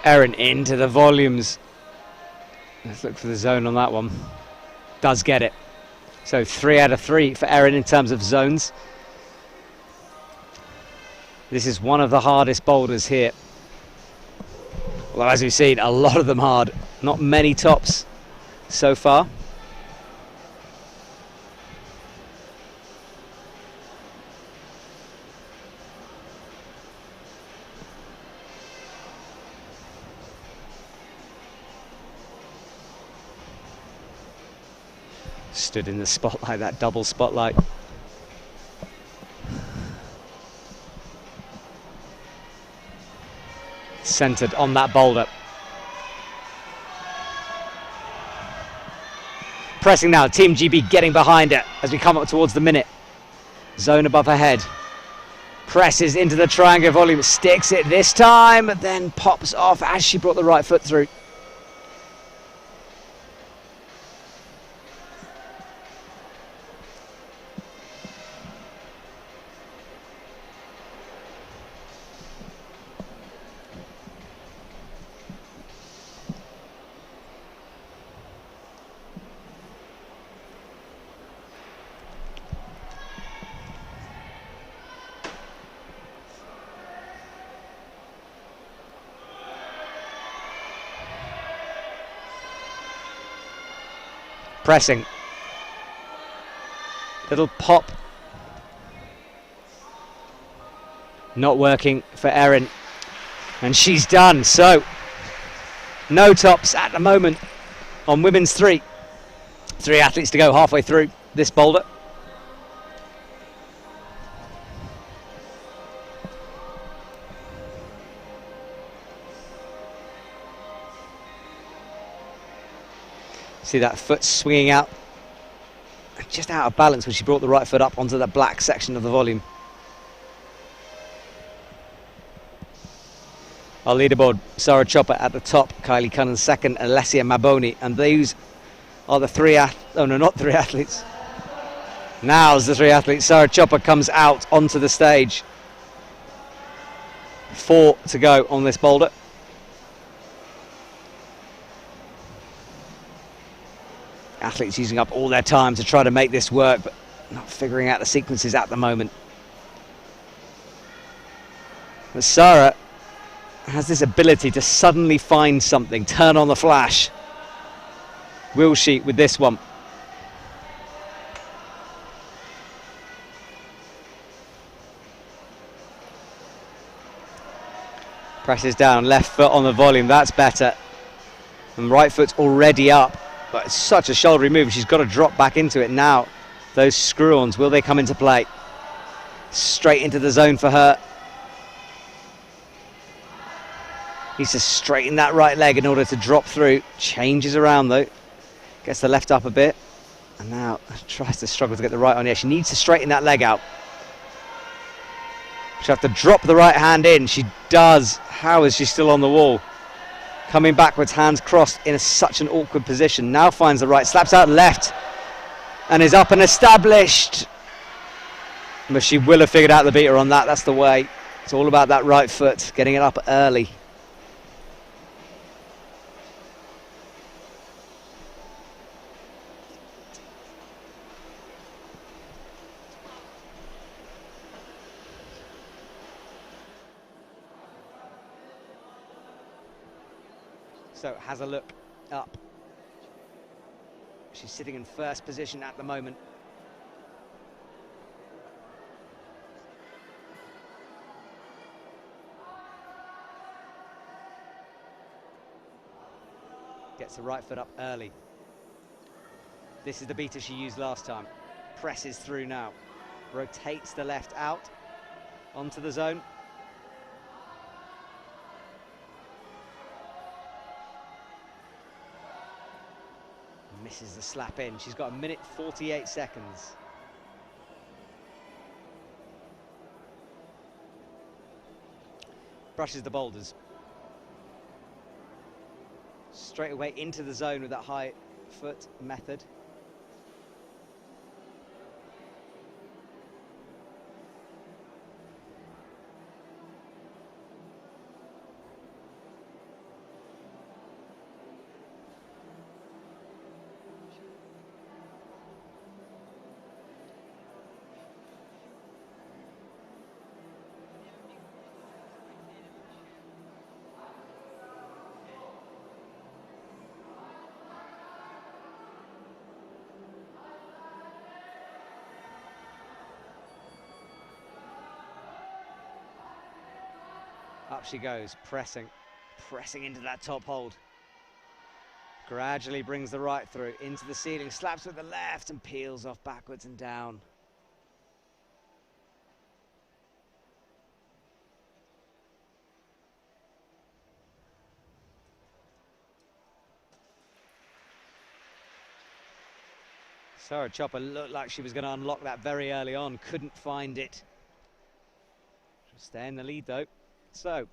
Erin into the volumes. Let's look for the zone on that one. Does get it. So 3 out of 3 for Erin in terms of zones. This is one of the hardest boulders here. Well, as we've seen, a lot of them hard. Not many tops so far. Stood in the spotlight, that double spotlight. Centered on that boulder. Pressing now, Team GB getting behind it as we come up towards the minute. Zone above her head. Presses into the triangular volume, sticks it this time, but then pops off as she brought the right foot through. Pressing. Little pop. Not working for Erin. And she's done. So, no tops at the moment on women's 3. 3 athletes to go halfway through this boulder. See that foot swinging out, just out of balance when she brought the right foot up onto that black section of the volume. Our leaderboard, Sarah Chopper at the top, Kylie Cunnan second, Alessia Maboni, and these are the 3 not 3 athletes. Now's the 3 athletes. Sarah Chopper comes out onto the stage. 4 to go on this boulder. Athletes using up all their time to try to make this work, but not figuring out the sequences at the moment. But Sarah has this ability to suddenly find something, turn on the flash. Will she with this one? Presses down, left foot on the volume, that's better. And right foot's already up. But it's such a shouldery move, she's got to drop back into it now. Those screw-ons, will they come into play? Straight into the zone for her. Needs to straighten that right leg in order to drop through. Changes around though. Gets the left up a bit. And now tries to struggle to get the right on here. She needs to straighten that leg out. She'll have to drop the right hand in. She does. How is she still on the wall? Coming backwards, hands crossed in such an awkward position. Now finds the right, slaps out left, and is up and established. But she will have figured out the beater on that. That's the way. It's all about that right foot, getting it up early. So has a look up. She's sitting in first position at the moment. Gets the right foot up early. This is the beater she used last time. Presses through now. Rotates the left out onto the zone. Misses the slap in. She's got 1 minute 48 seconds. Brushes the boulders. Straight away into the zone with that high foot method. Up she goes, pressing into that top hold. Gradually brings the right through into the ceiling, slaps with the left and peels off backwards and down. Sarah Chopper looked like she was going to unlock that very early on, couldn't find it. She'll stay in the lead though. So,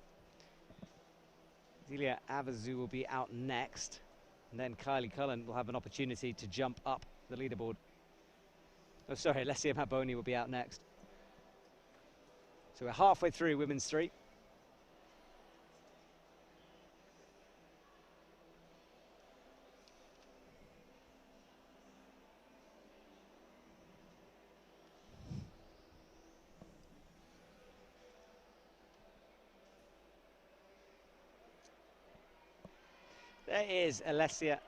Delia Avazu will be out next, and then Kylie Cullen will have an opportunity to jump up the leaderboard. Oh, sorry, Alessia Maboni will be out next. So we're halfway through women's 3. There is Alessia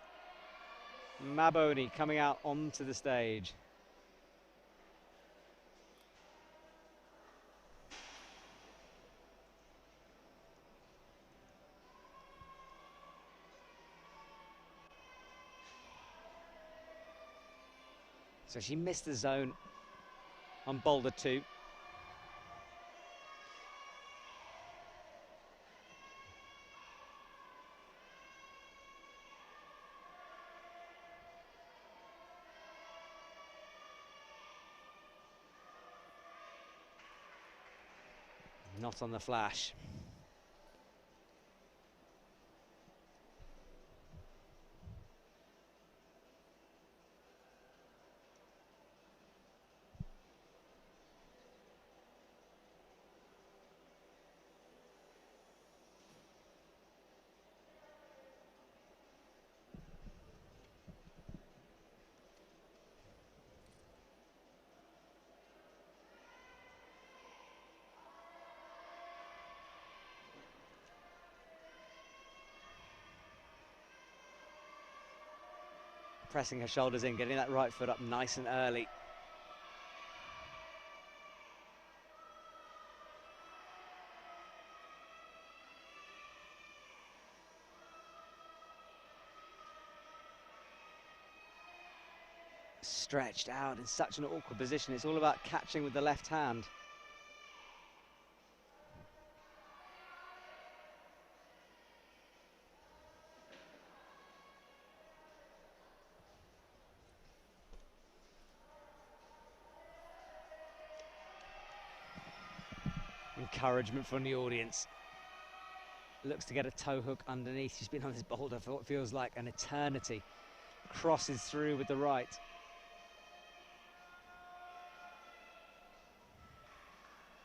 Maboni coming out onto the stage. So she missed the zone on Boulder 2. Not on the flash. Pressing her shoulders in, getting that right foot up nice and early. Stretched out in such an awkward position. It's all about catching with the left hand. Encouragement from the audience. Looks to get a toe hook underneath. She's been on this boulder for what feels like an eternity. Crosses through with the right.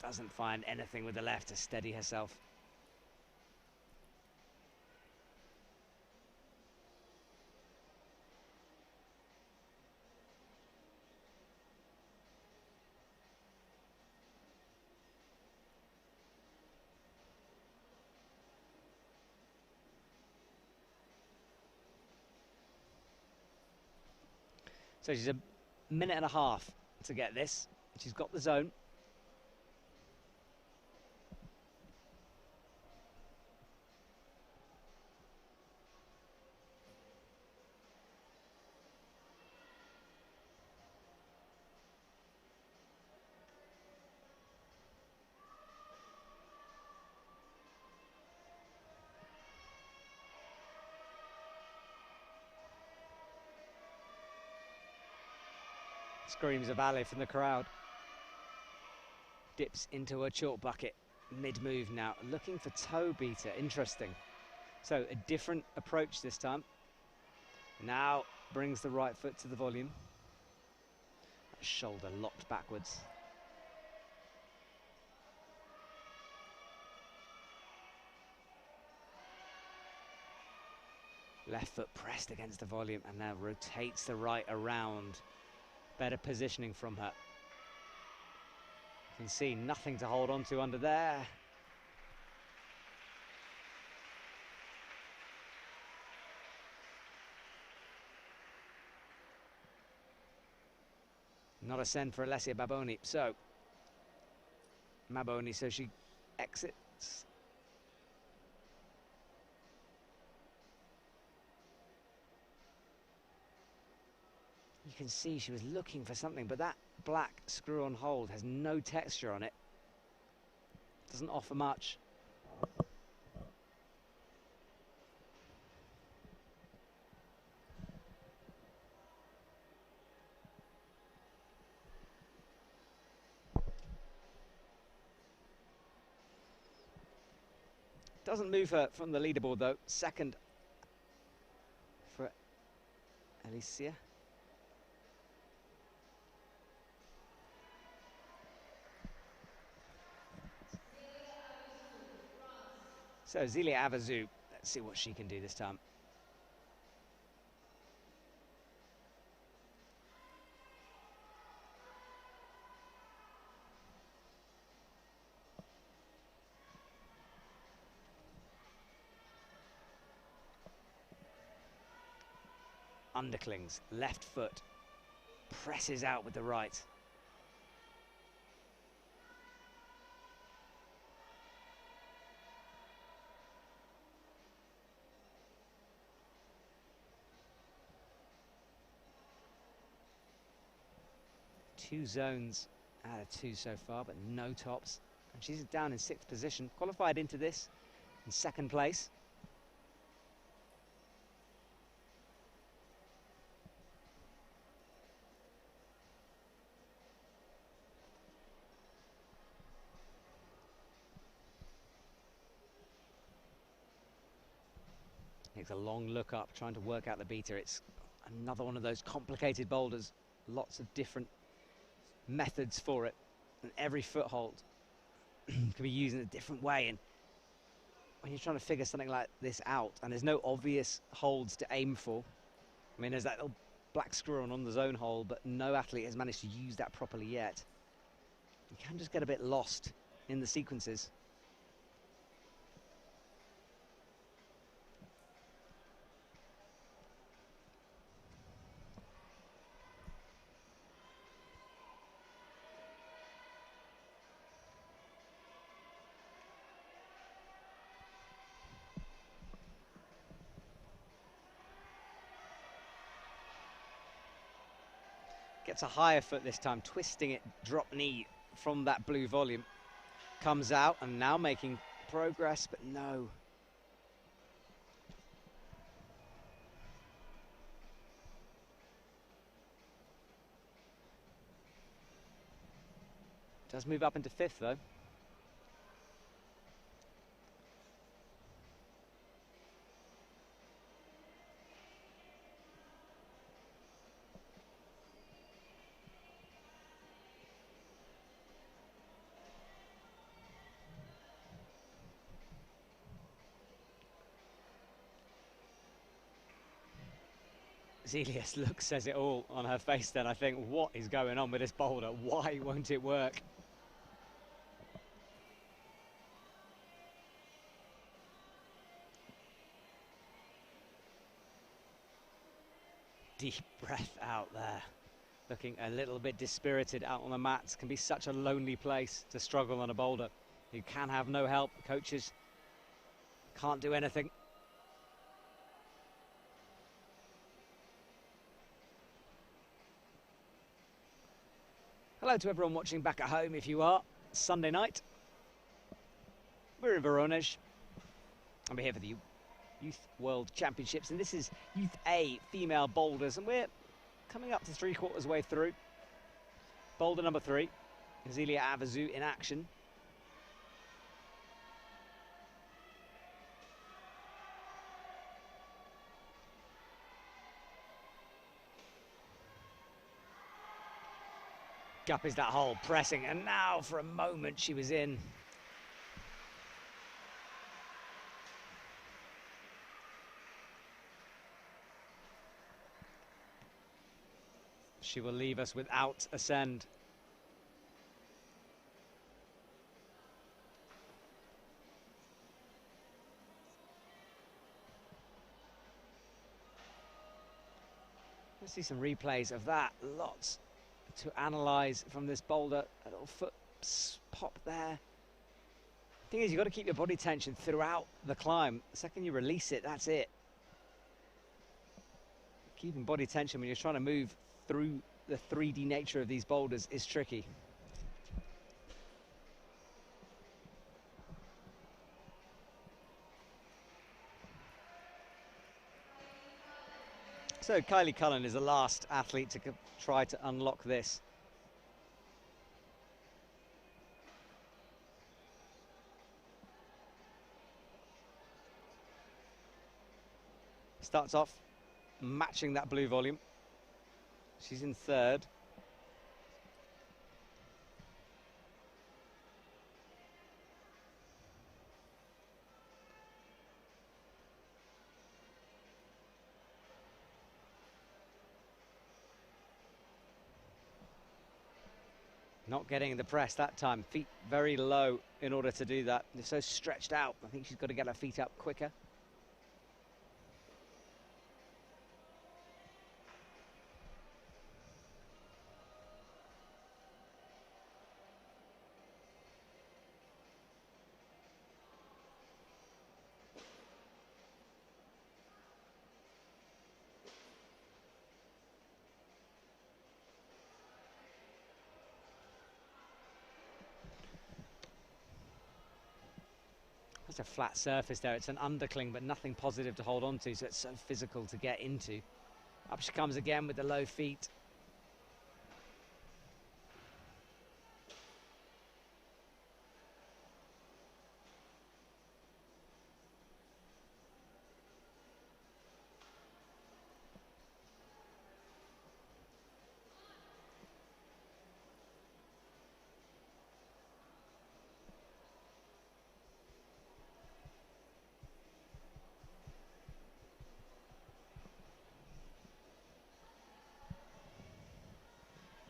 Doesn't find anything with the left to steady herself. So she's a minute and a half to get this. She's got the zone. Screams of alley from the crowd. Dips into her chalk bucket mid-move now, looking for toe beater. Interesting. So a different approach this time. Now brings the right foot to the volume. That shoulder locked backwards. Left foot pressed against the volume and now rotates the right around. Better positioning from her. You can see nothing to hold on to under there. Not a send for Alessia Baboni. So, Maboni, so she exits. You can see she was looking for something, but that black screw-on hold has no texture on it. Doesn't offer much. Doesn't move her from the leaderboard though. Second for Alicia. So Zelia Avazu, let's see what she can do this time. Underclings, left foot, presses out with the right. Two zones out of two so far, but no tops. And she's down in 6th position, qualified into this in 2nd place. Takes a long look up, trying to work out the beater. It's another one of those complicated boulders. Lots of different methods for it. And every foothold can be used in a different way. And when you're trying to figure something like this out, and there's no obvious holds to aim for. I mean, there's that little black screw on the zone hold, but no athlete has managed to use that properly yet. You can just get a bit lost in the sequences. Gets a higher foot this time, twisting it, drop knee from that blue volume. Comes out and now making progress, but no. Does move up into 5th though. Zelius look says it all on her face then. I think, what is going on with this boulder? Why won't it work? Deep breath out there. Looking a little bit dispirited out on the mats. Can be such a lonely place to struggle on a boulder. You can have no help. Coaches can't do anything. Hello to everyone watching back at home if you are. Sunday night. We're in Voronezh. And we're here for the Youth World Championships. And this is Youth A female boulders. And we're coming up to 3/4 way through. Boulder number 3. Zelia Avazu in action. Up is that hole, pressing, and now for a moment she was in. She will leave us without a send. Let's see some replays of that. Lots to analyse from this boulder. A little foot pop there. Thing is, you've got to keep your body tension throughout the climb. The second you release it, that's it. Keeping body tension when you're trying to move through the 3D nature of these boulders is tricky. So Kylie Cullen is the last athlete to try to unlock this. Starts off matching that blue volume. She's in 3rd. Not getting the press that time. Feet very low in order to do that. They're so stretched out. I think she's got to get her feet up quicker. It's a flat surface there. It's an undercling, but nothing positive to hold on to, so it's so physical to get into. Up she comes again with the low feet.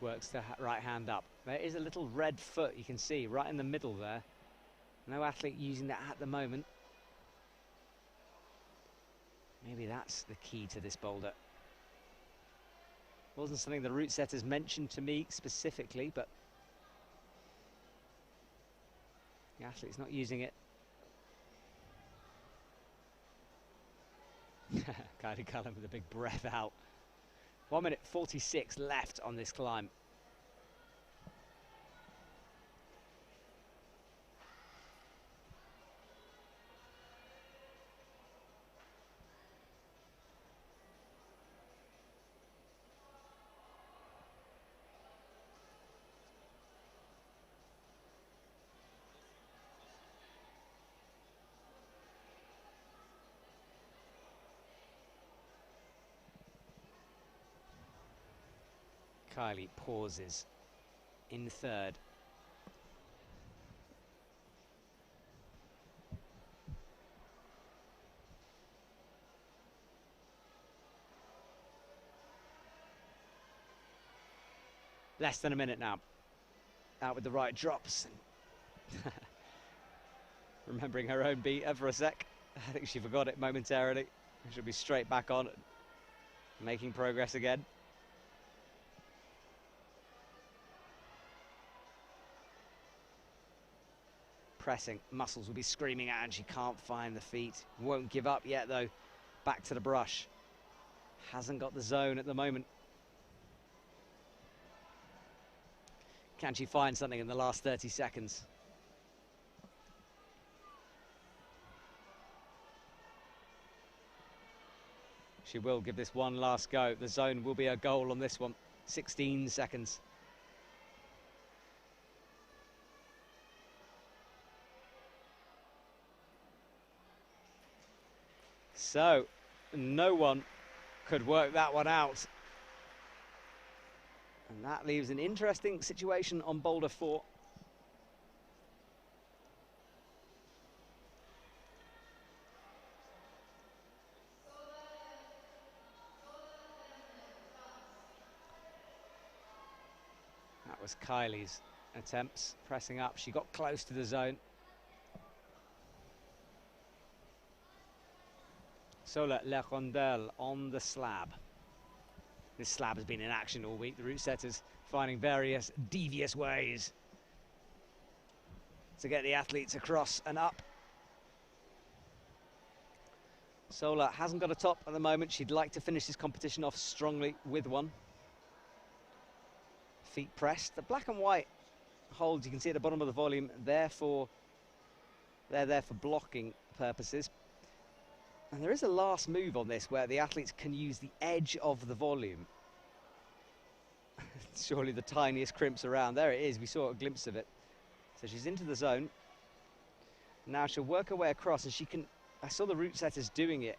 Works the right hand up. There is a little red foot you can see right in the middle there. No athlete using that at the moment. Maybe that's the key to this boulder. Wasn't something the route setters mentioned to me specifically, but the athlete's not using it. Kylie Cullen with a big breath out. 1 minute 46 left on this climb. Kylie pauses in 3rd. Less than a minute now. Out with the right drops. Remembering her own beat for a sec. I think she forgot it momentarily. She'll be straight back on, making progress again. pressing. Muscles will be screaming out and she can't find the feet. Won't give up yet though. Back to the brush. Hasn't got the zone at the moment. Can she find something in the last 30 seconds? She will give this one last go. The zone will be a goal on this one. 16 seconds. So, no one could work that one out. And that leaves an interesting situation on Boulder 4. That was Kylie's attempts, pressing up. She got close to the zone. Sola Le Rondelle on the slab. This slab has been in action all week. The route setters finding various devious ways to get the athletes across and up. Sola hasn't got a top at the moment. She'd like to finish this competition off strongly with one. Feet pressed. The black and white holds, you can see at the bottom of the volume, they're there for blocking purposes. And there is a last move on this where the athletes can use the edge of the volume. Surely the tiniest crimps around. There it is, we saw a glimpse of it. So she's into the zone. Now she'll work her way across and she can, I saw the route setters doing it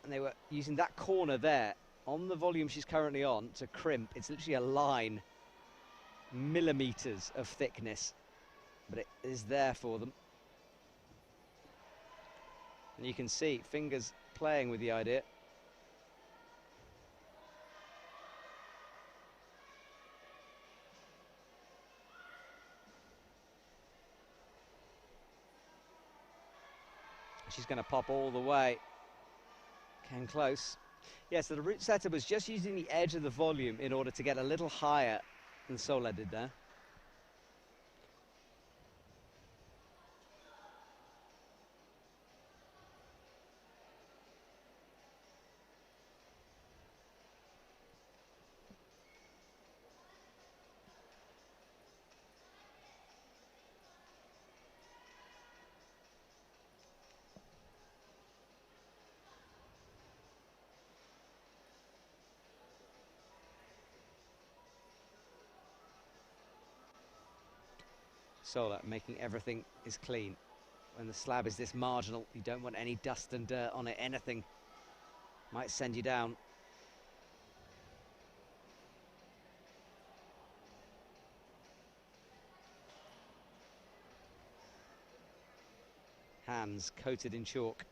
and they were using that corner there on the volume she's currently on to crimp. It's literally a line, millimeters of thickness, but it is there for them. And you can see fingers playing with the idea. She's going to pop all the way. Came close. Yeah, so the route setter was just using the edge of the volume in order to get a little higher than Sola did there. Sola making everything is clean. When the slab is this marginal, you don't want any dust and dirt on it. Anything might send you down. Hands coated in chalk.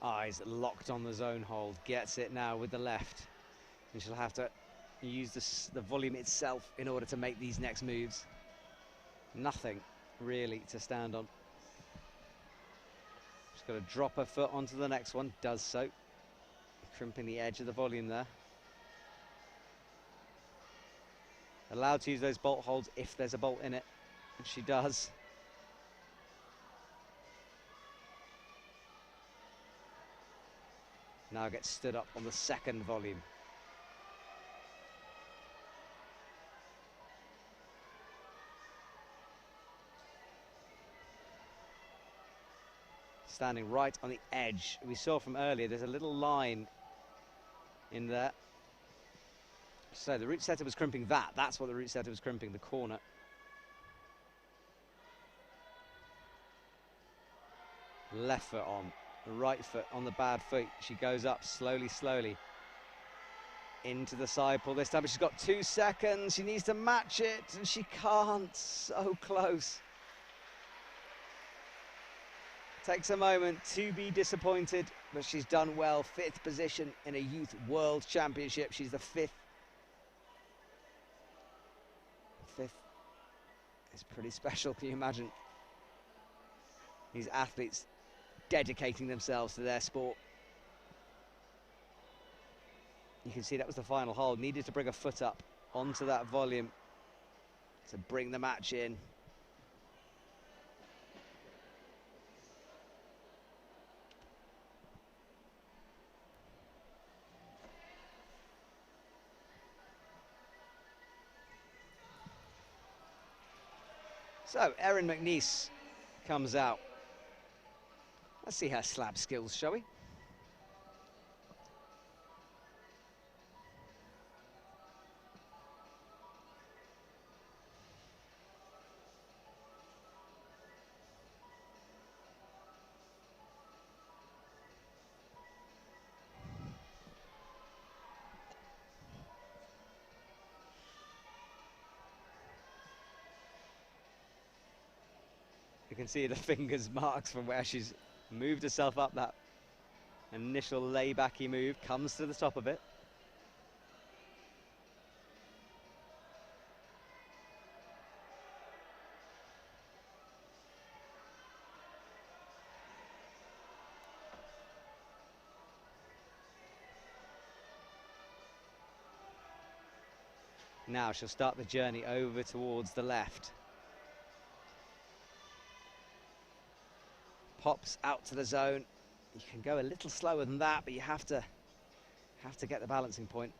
Eyes locked on the zone hold, gets it now with the left. And she'll have to use the volume itself in order to make these next moves. Nothing really to stand on. She's got to drop her foot onto the next one, does so. Crimping the edge of the volume there. Allowed to use those bolt holds if there's a bolt in it, and she does. Now gets stood up on the second volume. Standing right on the edge. We saw from earlier, there's a little line in there. So the route setter was crimping that. That's what the route setter was crimping, the corner. Left foot on. The right foot on the bad foot. She goes up slowly, slowly into the side pull this time, but she's got 2 seconds. She needs to match it, and she can't. So close. Takes a moment to be disappointed, but she's done well. 5th position in a Youth World Championship. She's the 5th. 5th is pretty special, can you imagine? These athletes dedicating themselves to their sport. You can see that was the final hold. Needed to bring a foot up onto that volume to bring the match in. So, Erin McNeice comes out. Let's see her slab skills, shall we? You can see the fingers marks from where she's moved herself up. That initial laybacky move comes to the top of it. Now she'll start the journey over towards the left. Pops out to the zone. You can go a little slower than that, but you have to get the balancing point.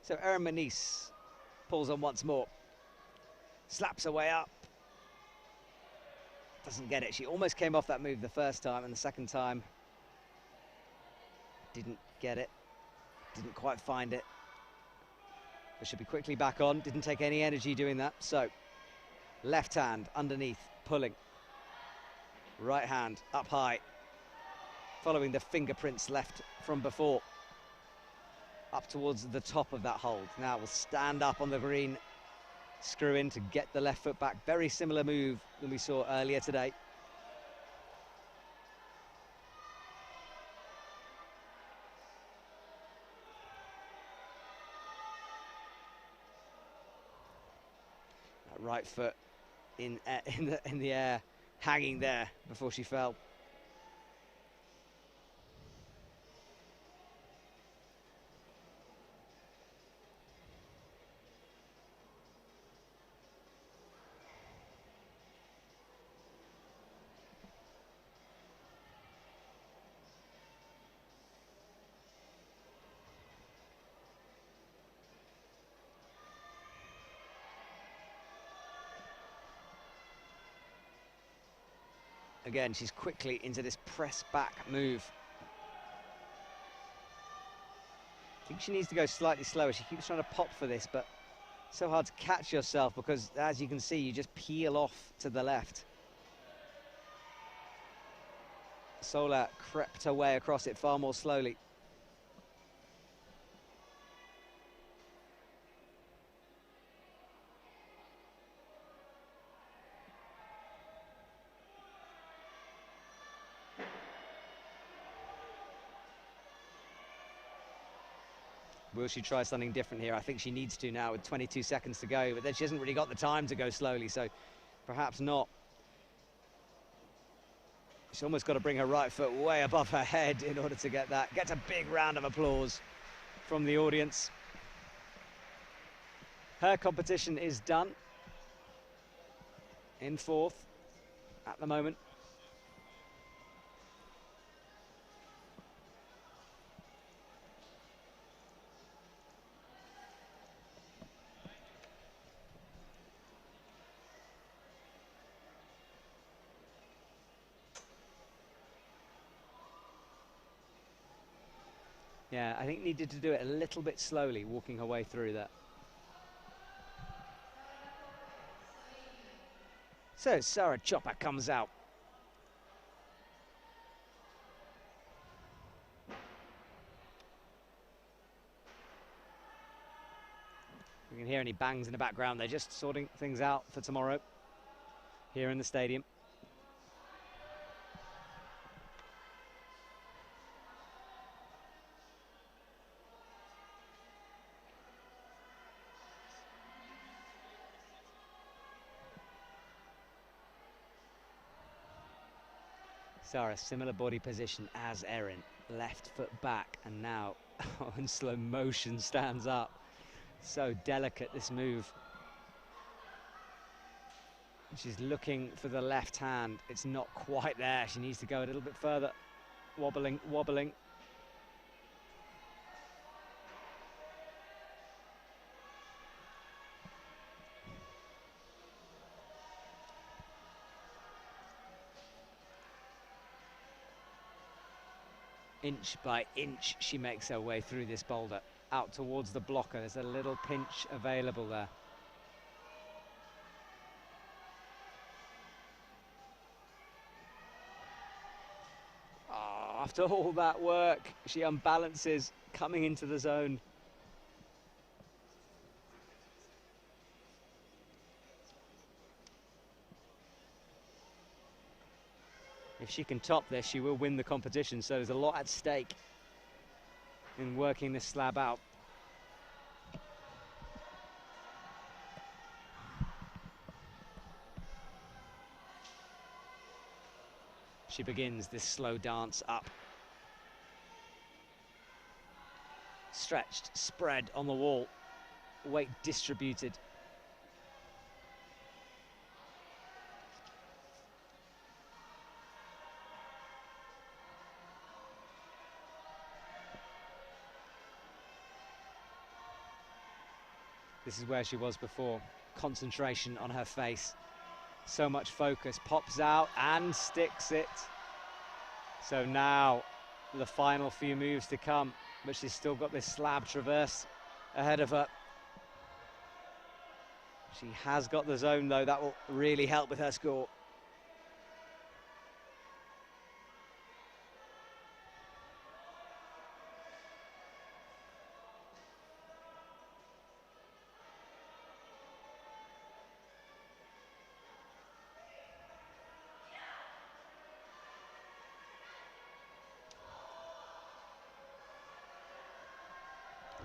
So Erin McNeice pulls on once more. Slaps her way up. Doesn't get it. She almost came off that move the first time, and the second time didn't get it. Didn't quite find it. But should be quickly back on. Didn't take any energy doing that. So left hand underneath, pulling. Right hand up high. Following the fingerprints left from before. Up towards the top of that hold. Now we'll stand up on the green, screw in to get the left foot back. Very similar move than we saw earlier today. That right foot in the air, hanging there before she fell. Again, she's quickly into this press back move. I think she needs to go slightly slower. She keeps trying to pop for this, but so hard to catch yourself because, as you can see, you just peel off to the left. Sola crept her way across it far more slowly. Will she try something different here? I think she needs to now with 22 seconds to go, but then she hasn't really got the time to go slowly, so perhaps not. She's almost got to bring her right foot way above her head in order to get that. Gets a big round of applause from the audience. Her competition is done. In 4th at the moment. Yeah, I think needed to do it a little bit slowly, walking her way through that. So Sarah Chopper comes out. You can hear any bangs in the background. They're just sorting things out for tomorrow here in the stadium. Sarah, similar body position as Erin, left foot back, and now in slow motion stands up. So delicate, this move. She's looking for the left hand. It's not quite there. She needs to go a little bit further. Wobbling, wobbling. Inch by inch, she makes her way through this boulder, out towards the blocker. There's a little pinch available there. Oh, after all that work, she unbalances, coming into the zone. If she can top this, she will win the competition, so there's a lot at stake in working this slab out. She begins this slow dance up. Stretched, spread on the wall, weight distributed. This is where she was before. Concentration on her face. So much focus. Pops out and sticks it. So now the final few moves to come, but she's still got this slab traverse ahead of her. She has got the zone though. That will really help with her score.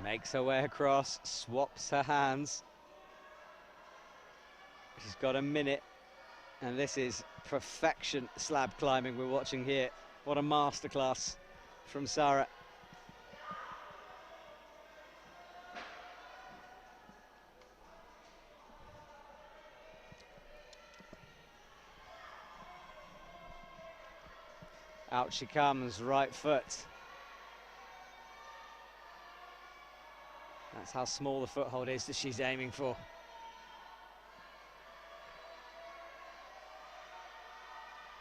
Makes her way across, swaps her hands. She's got a minute, and this is perfection slab climbing we're watching here. What a masterclass from Sarah. Out she comes, right foot. That's how small the foothold is that she's aiming for.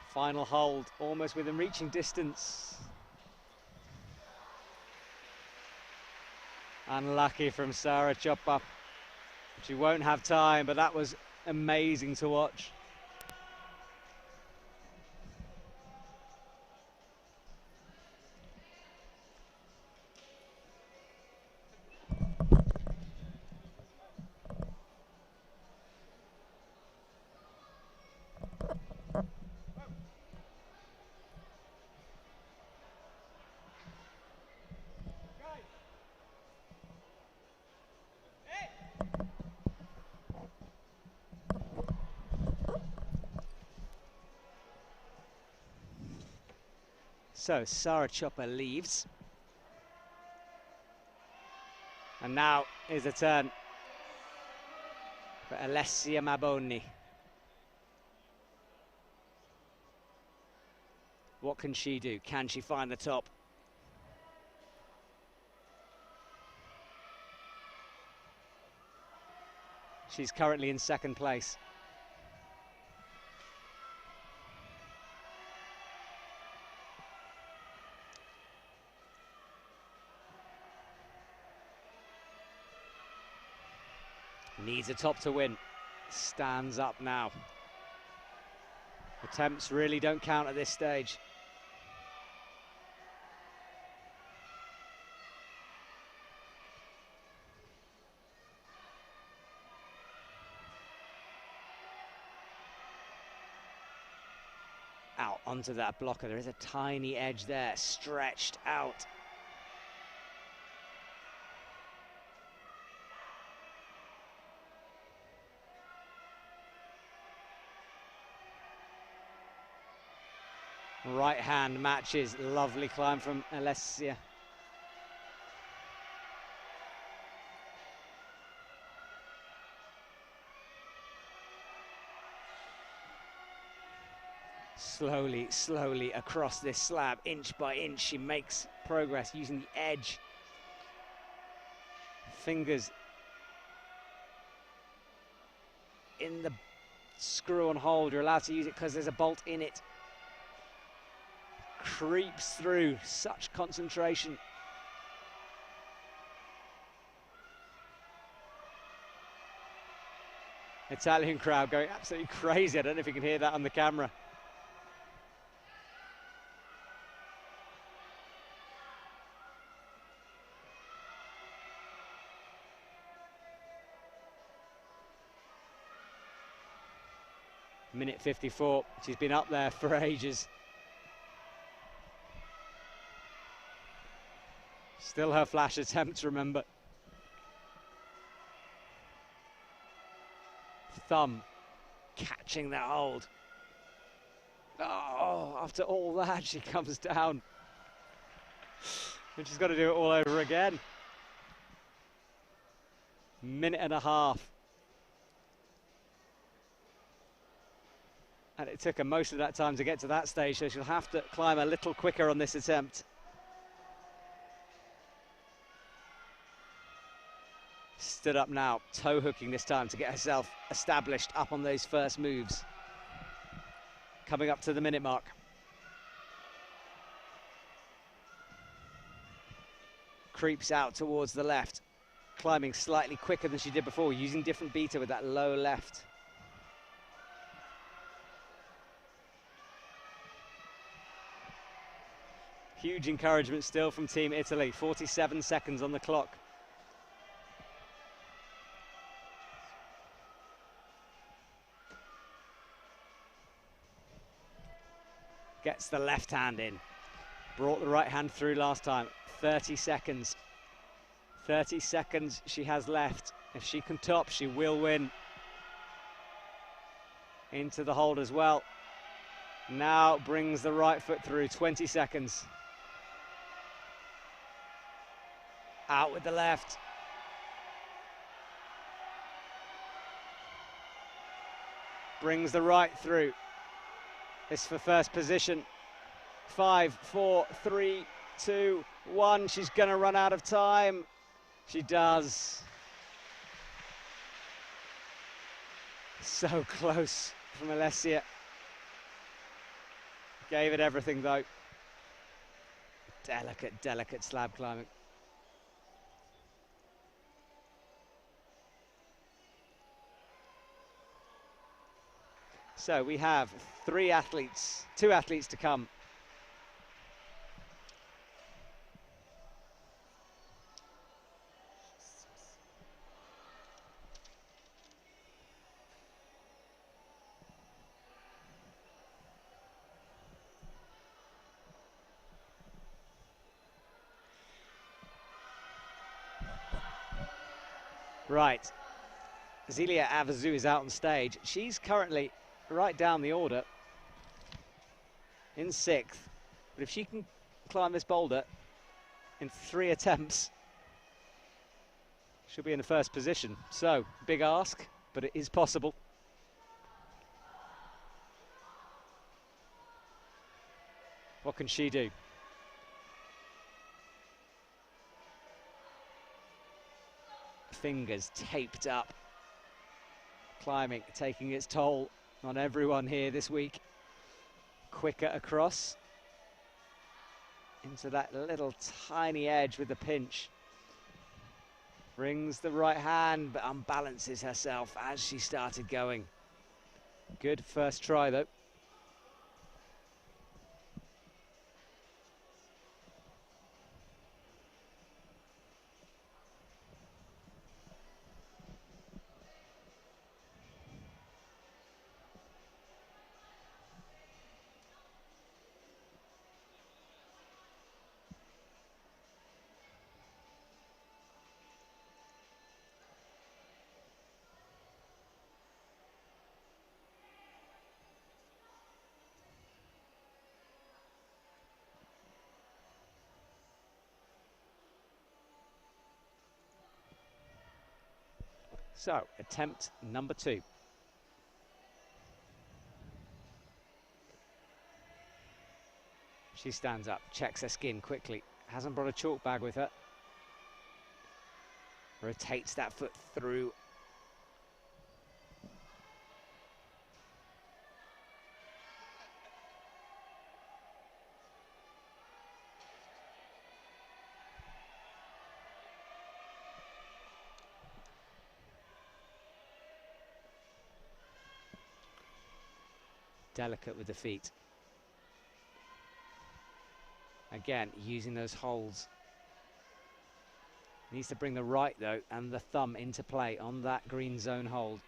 Final hold, almost within reaching distance. Unlucky from Sarah Chopper. She won't have time, but that was amazing to watch. So Sarah Chopper leaves. And now is a turn for Alessia Maboni. What can she do? Can she find the top? She's currently in second place. Needs a top to win. Stands up now. Attempts really don't count at this stage. Out onto that blocker. There is a tiny edge there, stretched out. Right hand matches. Lovely climb from Alessia. Slowly, slowly across this slab, inch by inch, she makes progress using the edge. Fingers in the screw on hold. You're allowed to use it because there's a bolt in it. Creeps through, such concentration. Italian crowd going absolutely crazy. I don't know if you can hear that on the camera. Minute 54, she's been up there for ages. Still her flash attempts, remember. Thumb catching that hold. Oh, after all that, she comes down. And she's got to do it all over again. Minute and a half. And it took her most of that time to get to that stage, so she'll have to climb a little quicker on this attempt. Stood up now, toe hooking this time to get herself established up on those first moves. Coming up to the minute mark. Creeps out towards the left, climbing slightly quicker than she did before, using different beta with that low left. Huge encouragement still from Team Italy, 47 seconds on the clock. Gets the left hand in. Brought the right hand through last time. 30 seconds. 30 seconds she has left. If she can top, she will win. Into the hold as well. Now brings the right foot through. 20 seconds. Out with the left. Brings the right through. This for first position. 5, 4, 3, 2, 1. She's going to run out of time. She does. So close from Alessia. Gave it everything though. Delicate, delicate slab climbing. So we have two athletes to come. Right, Zelia Avazu is out on stage. She's currently right down the order in 6th, but if she can climb this boulder in 3 attempts, she'll be in the first position. So, big ask, but it is possible. What can she do? Fingers taped up. Climbing, taking its toll on everyone here this week. Quicker across. Into that little tiny edge with the pinch. Brings the right hand, but unbalances herself as she started going. Good first try, though. So, attempt number 2. She stands up, checks her skin quickly. Hasn't brought a chalk bag with her. Rotates that foot through. Delicate with the feet. Again, using those holds. Needs to bring the right, though, and the thumb into play on that green zone hold.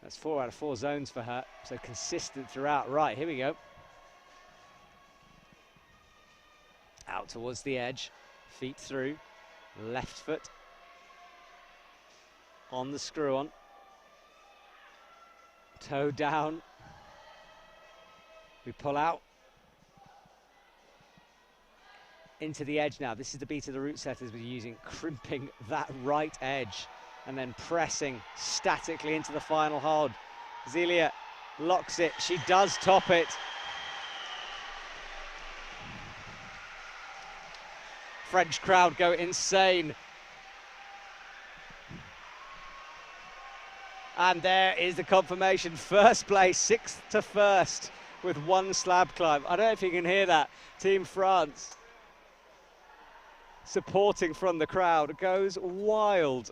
That's 4 out of 4 zones for her, so consistent throughout. Right, here we go. Out towards the edge, feet through, left foot on the screw on. Toe down. We pull out. Into the edge now. This is the beat of the root setters we're using, crimping that right edge and then pressing statically into the final hold. Zelia locks it. She does top it. French crowd go insane. And there is the confirmation. First place, 6th to 1st with 1 slab climb. I don't know if you can hear that. Team France supporting from the crowd. It goes wild.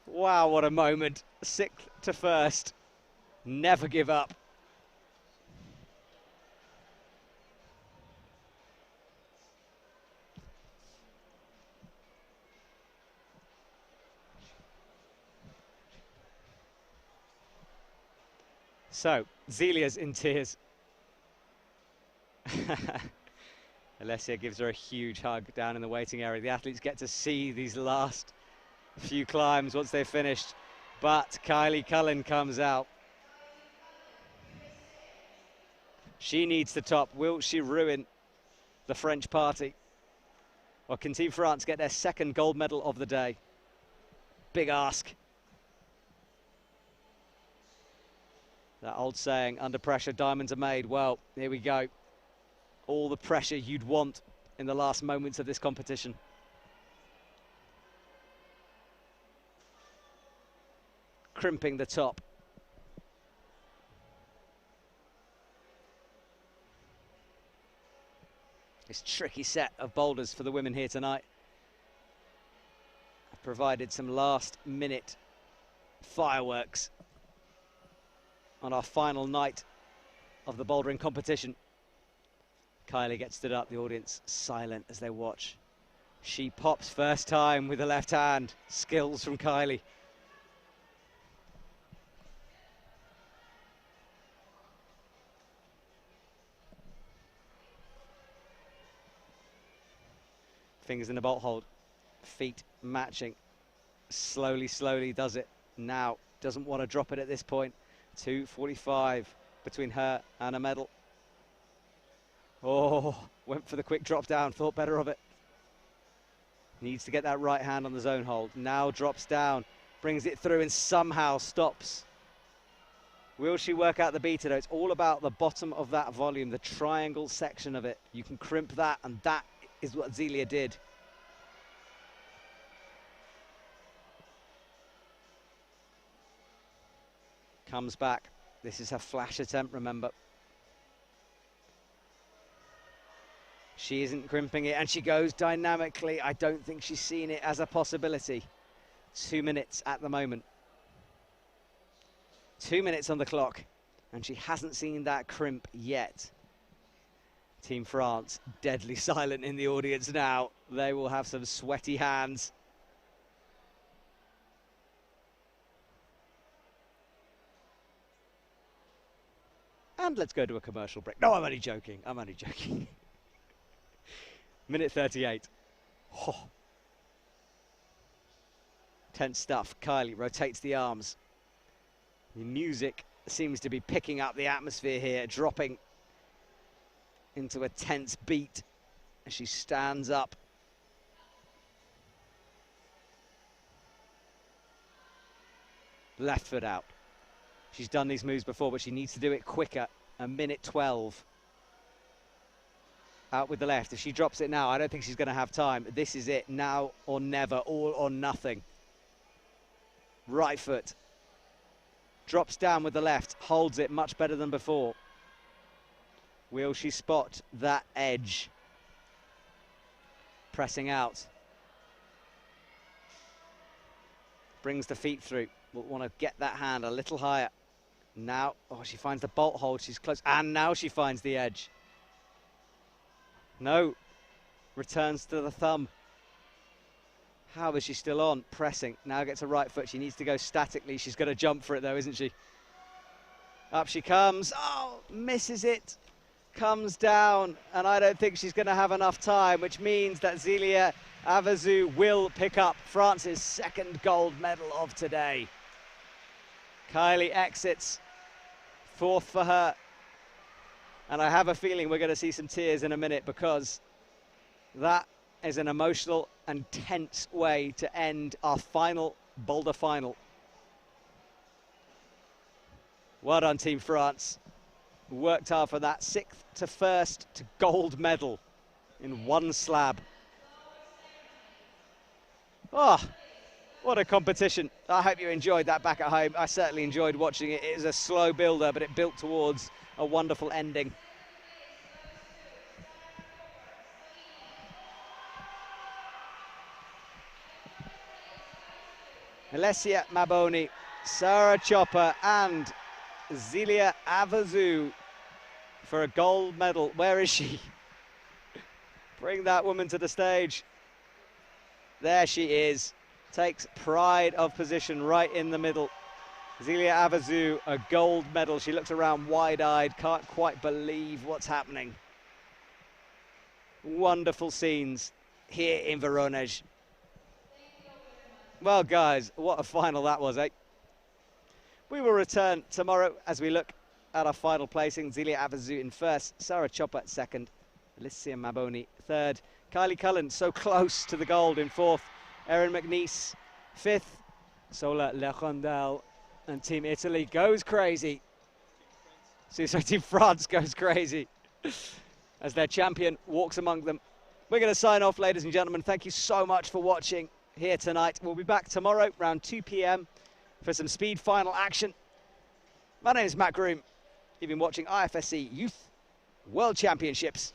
Wow, what a moment. 6th to 1st. Never give up. So, Zelia's in tears. Alessia gives her a huge hug down in the waiting area. The athletes get to see these last few climbs once they're finished. But Kylie Cullen comes out. She needs to top. Will she ruin the French party? Or can Team France get their 2nd gold medal of the day? Big ask. That old saying, under pressure, diamonds are made. Well, here we go. All the pressure you'd want in the last moments of this competition. Crimping the top. This tricky set of boulders for the women here tonight. I've provided some last-minute fireworks on our final night of the bouldering competition. Kylie gets stood up, the audience silent as they watch. She pops first time with the left hand. Skills from Kylie. Fingers in the bolt hold. Feet matching. Slowly, slowly does it. Now, doesn't want to drop it at this point. 2:45 between her and a medal. Oh, went for the quick drop down, thought better of it. Needs to get that right hand on the zone hold. Now drops down, brings it through and somehow stops. Will she work out the beater though? It's all about the bottom of that volume, the triangle section of it. You can crimp that, and that is what Zelia did. Comes back. This is her flash attempt, remember. She isn't crimping it, and she goes dynamically. I don't think she's seen it as a possibility. 2 minutes at the moment. 2 minutes on the clock, and she hasn't seen that crimp yet. Team France, deadly silent in the audience now. They will have some sweaty hands. And let's go to a commercial break. No, I'm only joking. I'm only joking. Minute 38. Oh. Tense stuff. Kylie rotates the arms. The music seems to be picking up the atmosphere here, dropping into a tense beat as she stands up. Left foot out. She's done these moves before, but she needs to do it quicker. A minute 12. Out with the left. If she drops it now, I don't think she's going to have time. This is it, now or never, all or nothing. Right foot. Drops down with the left, holds it much better than before. Will she spot that edge? Pressing out. Brings the feet through. Will want to get that hand a little higher. Now, oh, she finds the bolt hold, she's close. And now she finds the edge. No, returns to the thumb. How is she still on? Pressing, now gets a right foot. She needs to go statically. She's going to jump for it though, isn't she? Up she comes. Oh, misses it. Comes down, and I don't think she's going to have enough time, which means that Zélia Avazou will pick up France's second gold medal of today. Kylie exits, fourth for her. And I have a feeling we're going to see some tears in a minute, because that is an emotional and tense way to end our final Boulder final. Well done, Team France. Worked hard for that 6th to 1st to gold medal in one slab. Oh, what a competition. I hope you enjoyed that back at home. I certainly enjoyed watching it. It was a slow builder, but it built towards a wonderful ending. Alessia Maboni, Sarah Chopper and Zélia Avazou for a gold medal. Where is she? Bring that woman to the stage. There she is. Takes pride of position right in the middle. Zélia Avazou, a gold medal. She looks around wide-eyed, can't quite believe what's happening. Wonderful scenes here in Voronezh. Well, guys, what a final that was, eh? We will return tomorrow as we look at our final placing. Zélia Avazou in 1st, Sarah Chopper 2nd, Alessia Maboni 3rd, Kylie Cullen so close to the gold in 4th, Erin McNeice 5th, Sola Lerondelle, and Team Italy goes crazy. So Team France goes crazy as their champion walks among them. We're going to sign off, ladies and gentlemen. Thank you so much for watching here tonight. We'll be back tomorrow around 2 p.m. for some speed final action. My name is Matt Groom. You've been watching IFSC Youth World Championships,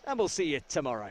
and we'll see you tomorrow.